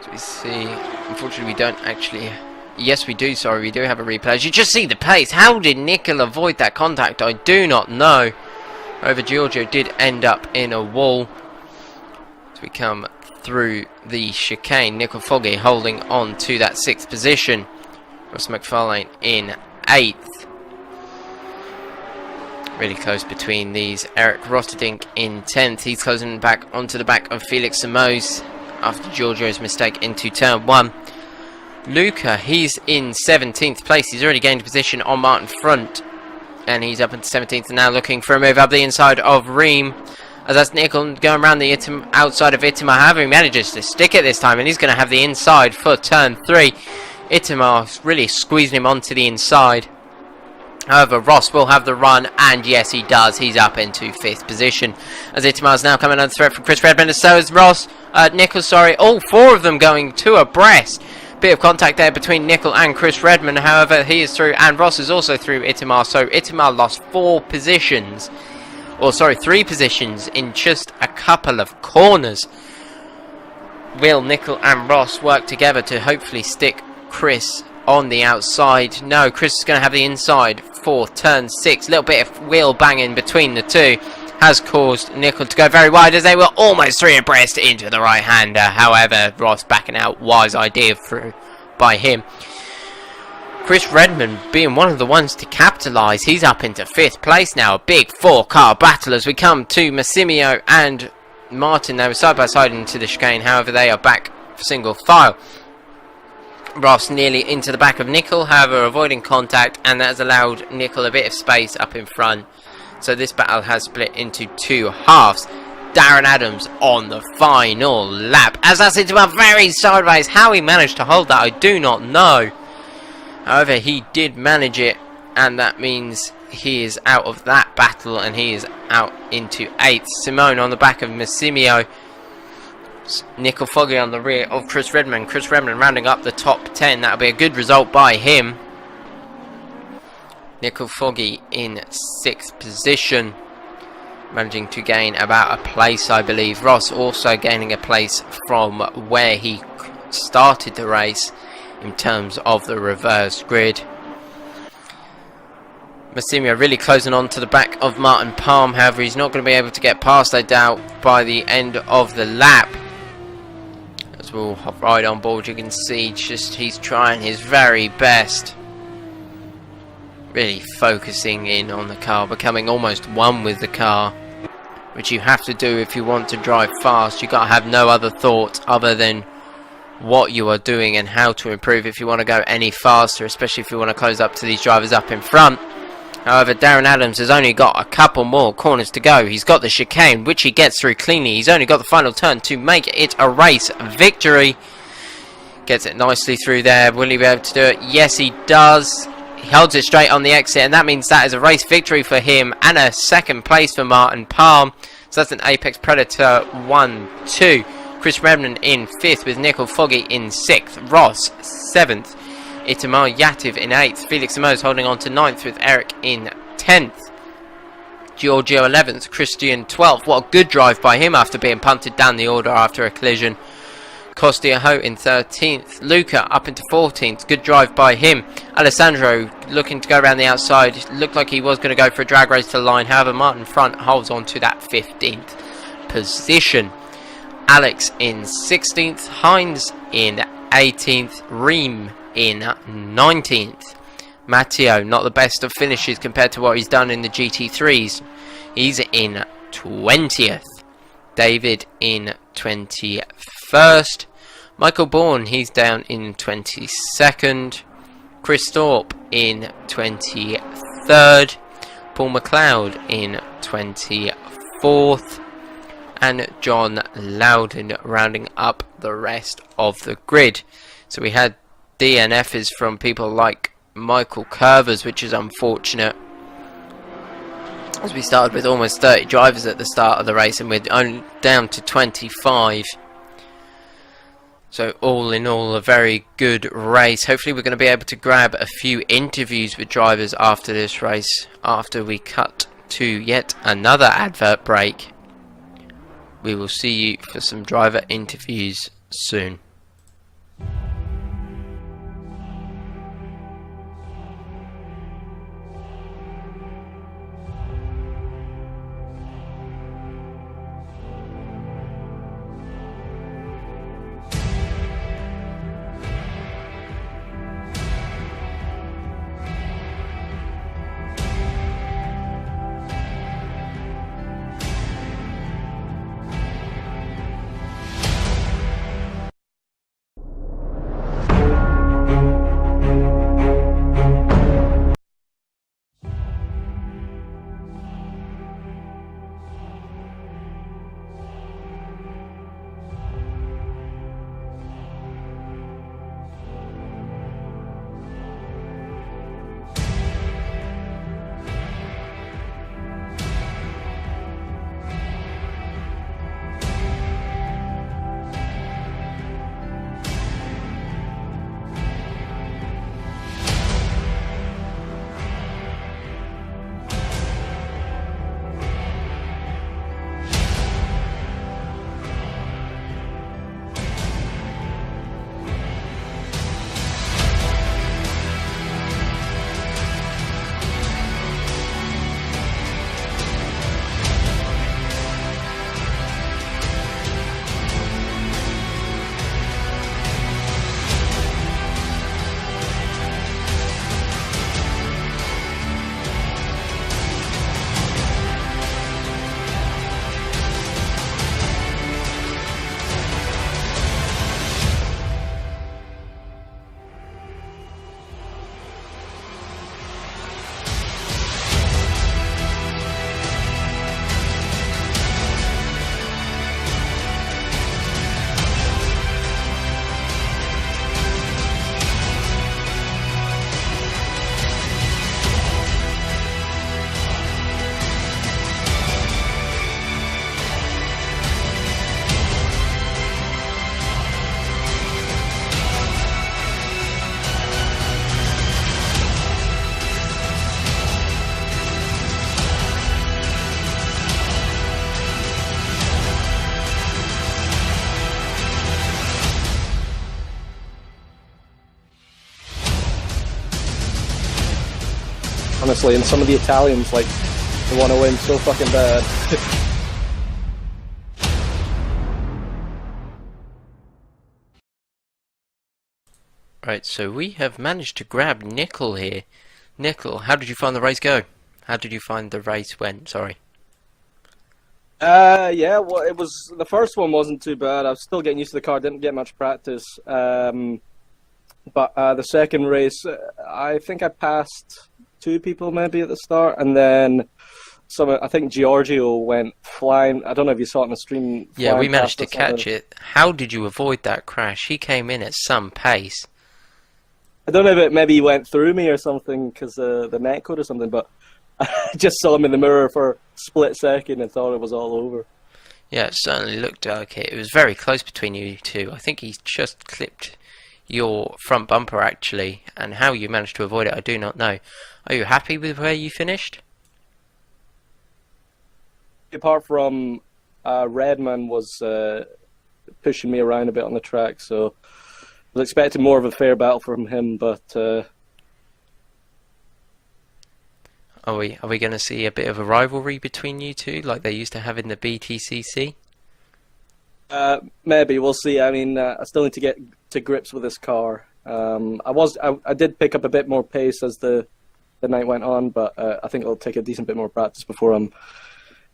So we see, unfortunately we don't actually, yes we do, sorry, we do have a replay. As you just see the pace, how did Nickel avoid that contact? I do not know. However, Giorgio did end up in a wall. So we come through the chicane. Nickel Foggy holding on to that 6th position. Ross McFarlane in 8th. Really close between these. Eric Rotterdink in 10th. He's closing back onto the back of Felix Samos after Giorgio's mistake into turn 1. Luca, he's in 17th place. He's already gained position on Martin front. And he's up into 17th and now looking for a move up the inside of Ream. As that's Nickel going around the outside of Itamar. However, he manages to stick it this time. And he's going to have the inside for turn 3. Itamar really squeezing him onto the inside. However, Ross will have the run. And yes, he does. He's up into 5th position. As Itamar's now coming under threat from Chris Redmond. And so is Ross. Nickel, sorry. All 4 of them going to abreast. Bit of contact there between Nickel and Chris Redmond. However, he is through, and Ross is also through Itamar. So Itamar lost 4 positions, or sorry, 3 positions in just a couple of corners. Will Nickel and Ross work together to hopefully stick Chris on the outside? No, Chris is going to have the inside for turn 6. Little bit of wheel banging between the two has caused Nickel to go very wide as they were almost 3 abreast into the right-hander. However, Ross backing out, wise idea by him. Chris Redmond being one of the ones to capitalise. He's up into 5th place now. A big 4-car battle as we come to Massimio and Martin. They were side by side into the chicane. However, they are back for single file. Ross nearly into the back of Nickel, however avoiding contact, and that has allowed Nickel a bit of space up in front. So this battle has split into 2 halves. Darren Adams on the final lap. As that's into a very sideways. How he managed to hold that, I do not know. However, he did manage it. And that means he is out of that battle. And he is out into 8th. Simone on the back of Massimio. Nickel Foggy on the rear of Chris Redmond. Chris Redmond rounding up the top 10. That'll be a good result by him. Nickel Foggy in 6th position, managing to gain about a place, I believe. Ross also gaining a place from where he started the race in terms of the reverse grid. Massimio really closing on to the back of Martin Palm. However, he's not going to be able to get past, I doubt, by the end of the lap. As we'll hop right on board, you can see just he's trying his very best. Really focusing in on the car, becoming almost one with the car, which you have to do if you want to drive fast. You got to have no other thought other than what you are doing and how to improve if you want to go any faster, especially if you want to close up to these drivers up in front. However, Darren Adams has only got a couple more corners to go. He's got the chicane, which he gets through cleanly. He's only got the final turn to make it a race victory. Gets it nicely through there. Will he be able to do it? Yes, he does. He holds it straight on the exit, and that means that is a race victory for him and a 2nd place for Martin Palm. So that's an Apex Predator 1-2. Chris Redmond in 5th with Nickel Foggy in 6th. Ross 7th. Itamar Yativ in 8th. Felix Samos holding on to 9th with Eric in 10th. Giorgio 11th. Christian 12th. What a good drive by him after being punted down the order after a collision. Costia Ho in 13th. Luca up into 14th. Good drive by him. Alessandro looking to go around the outside. Looked like he was going to go for a drag race to the line. However, Martin front holds on to that 15th position. Alex in 16th. Hines in 18th. Ream in 19th. Matteo, not the best of finishes compared to what he's done in the GT3s. He's in 20th. David in 21st. Michael Bourne, he's down in 22nd. Chris Thorpe in 23rd. Paul McLeod in 24th. and John Loudon rounding up the rest of the grid. So we had DNFs from people like Michael Curvers, which is unfortunate, as we started with almost 30 drivers at the start of the race and we're only down to 25. So all in all, a very good race. Hopefully we're going to be able to grab a few interviews with drivers after this race, after we cut to yet another advert break. We will see you for some driver interviews soon. Honestly, and some of the Italians, like, they want to win so fucking bad. Right, so we have managed to grab Nickel here. Nickel, how did you find the race go? How did you find the race went? Sorry. Yeah, well, it was, the first one wasn't too bad. I was still getting used to the car, didn't get much practice. But the second race, I think I passed 2 people maybe at the start, and then I think Giorgio went flying. I don't know if you saw it on the stream. Yeah, we managed to catch it. How did you avoid that crash? He came in at some pace. I don't know if maybe he went through me or something because the netcode or something, but I just saw him in the mirror for a split second and thought it was all over. Yeah, it certainly looked like it. It was very close between you two. I think he just clipped your front bumper actually, and how you managed to avoid it I do not know. Are you happy with where you finished? Apart from Redman was pushing me around a bit on the track, so I was expecting more of a fair battle from him, but Are we going to see a bit of a rivalry between you two like they used to have in the BTCC? maybe, we'll see. I mean, I still need to get to grips with this car. I did pick up a bit more pace as the night went on, but I think it'll take a decent bit more practice before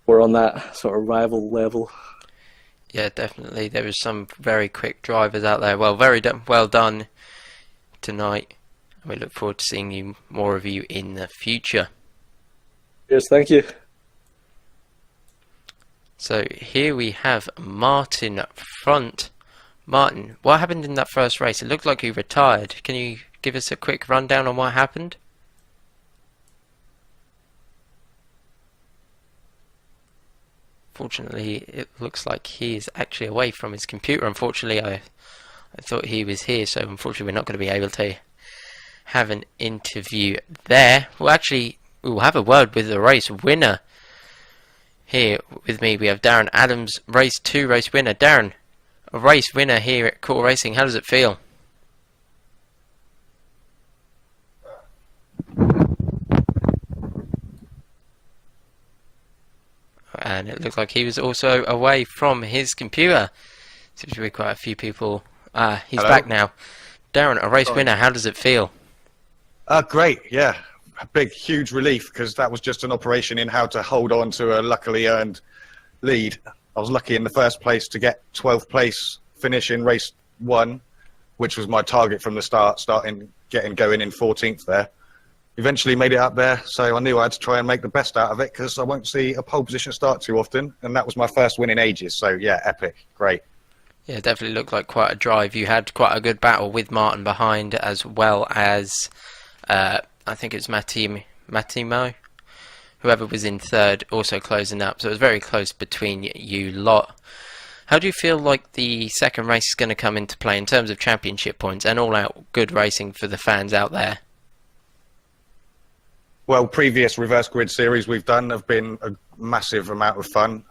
we're on that sort of rival level. Yeah, definitely. There was some very quick drivers out there. Well, well done tonight. We look forward to seeing more of you in the future. Yes, thank you. So here we have Martin up front. Martin, what happened in that first race? It looked like he retired. Can you give us a quick rundown on what happened? Fortunately, it looks like he is actually away from his computer. Unfortunately, I thought he was here, so unfortunately we're not going to be able to have an interview there. Well, actually, we'll have a word with the race winner. Here with me we have Darren Adams, race 2 race winner. Darren, a race winner here at Core Racing, how does it feel? And it looked like he was also away from his computer. Seems to be quite a few people. He's Hello. back now. Darren, a race winner, how does it feel? Great, yeah. A big, huge relief, because that was just an operation in how to hold on to a luckily earned lead. I was lucky in the first place to get 12th place finish in race 1, which was my target from the start, getting going in 14th there. Eventually made it up there, so I knew I had to try and make the best out of it, because I won't see a pole position start too often, and that was my first win in ages, so yeah, epic, great. Yeah, it definitely looked like quite a drive. You had quite a good battle with Martin behind, as well as I think it was Mattimo, whoever was in third, also closing up. So it was very close between you lot. How do you feel like the second race is going to come into play in terms of championship points and all-out good racing for the fans out there? Well, previous reverse grid series we've done have been a massive amount of fun.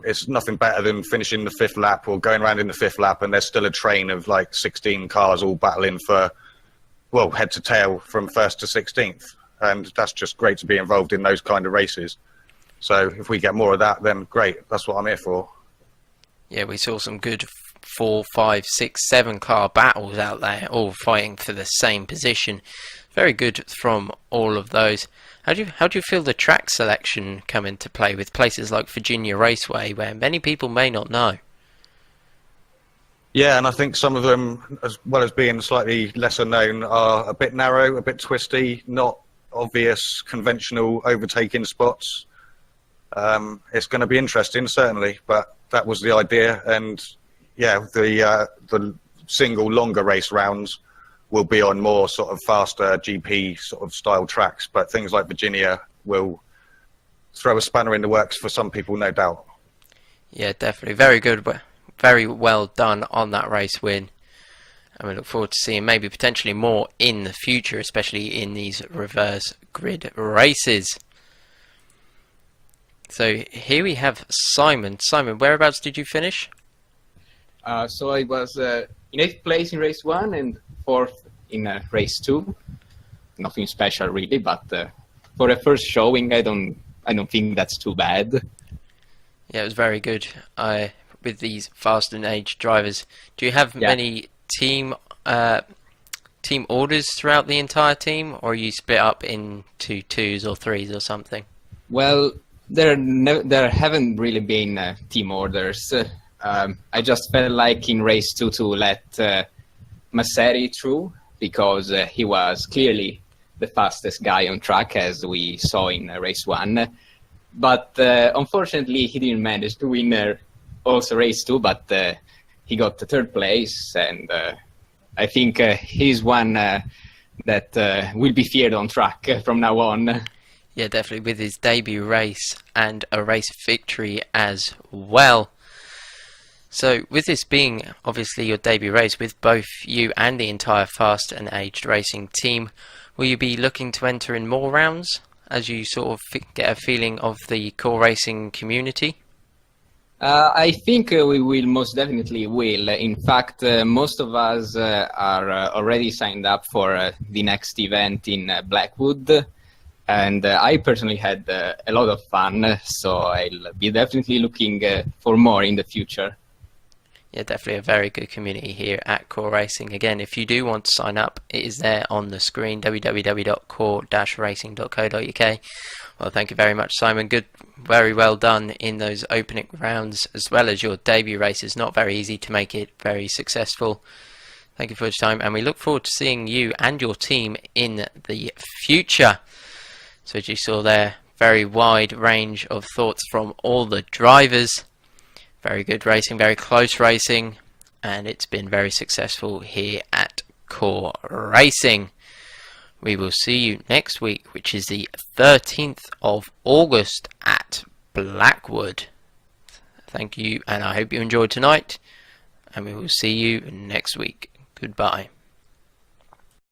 It's nothing better than finishing the 5th lap or going around in the 5th lap and there's still a train of like 16 cars all battling for, well, head to tail from 1st to 16th. And that's just great to be involved in those kind of races. So if we get more of that, then great. That's what I'm here for. Yeah, we saw some good 4, 5, 6, 7 car battles out there, all fighting for the same position. Very good from all of those. How do you feel the track selection come into play with places like Virginia Raceway, where many people may not know? Yeah, and I think some of them, as well as being slightly lesser known, are a bit narrow, a bit twisty, not obvious conventional overtaking spots. It's going to be interesting, certainly, but that was the idea. And yeah, the single longer race rounds will be on more sort of faster GP sort of style tracks, but things like Virginia will throw a spanner in the works for some people, no doubt. Yeah, definitely. Very good. Very well done on that race win. And we look forward to seeing maybe potentially more in the future, especially in these reverse grid races. So here we have Simon. Simon, whereabouts did you finish? So I was in 8th place in race 1 and 4th in race 2. Nothing special really, but for a first showing, I don't think that's too bad. Yeah, it was very good. With these fast and aged drivers, do you have many team orders throughout the entire team, or are you split up into 2s or 3s or something? Well, there haven't really been team orders. I just felt like in race 2 to let Masseri through, because he was clearly the fastest guy on track, as we saw in race 1. But unfortunately, he didn't manage to win also race 2, but he got the 3rd place, and I think he's one that will be feared on track from now on. Yeah, definitely, with his debut race and a race victory as well. So with this being obviously your debut race with both you and the entire Fast and Aged Racing team, will you be looking to enter in more rounds as you sort of get a feeling of the Core Racing community? I think we will most definitely will. In fact, most of us are already signed up for the next event in Blackwood. And I personally had a lot of fun, so I'll be definitely looking for more in the future. Yeah, definitely a very good community here at Core Racing. Again, if you do want to sign up, it is there on the screen, www.core-racing.co.uk. Well, thank you very much, Simon. Good, very well done in those opening rounds, as well as your debut races. Not very easy to make it very successful. Thank you for your time, and we look forward to seeing you and your team in the future. So as you saw there, very wide range of thoughts from all the drivers. Very good racing, very close racing, and it's been very successful here at Core Racing. We will see you next week, which is the 13th of August at Blackwood. Thank you, and I hope you enjoyed tonight, and we will see you next week. Goodbye.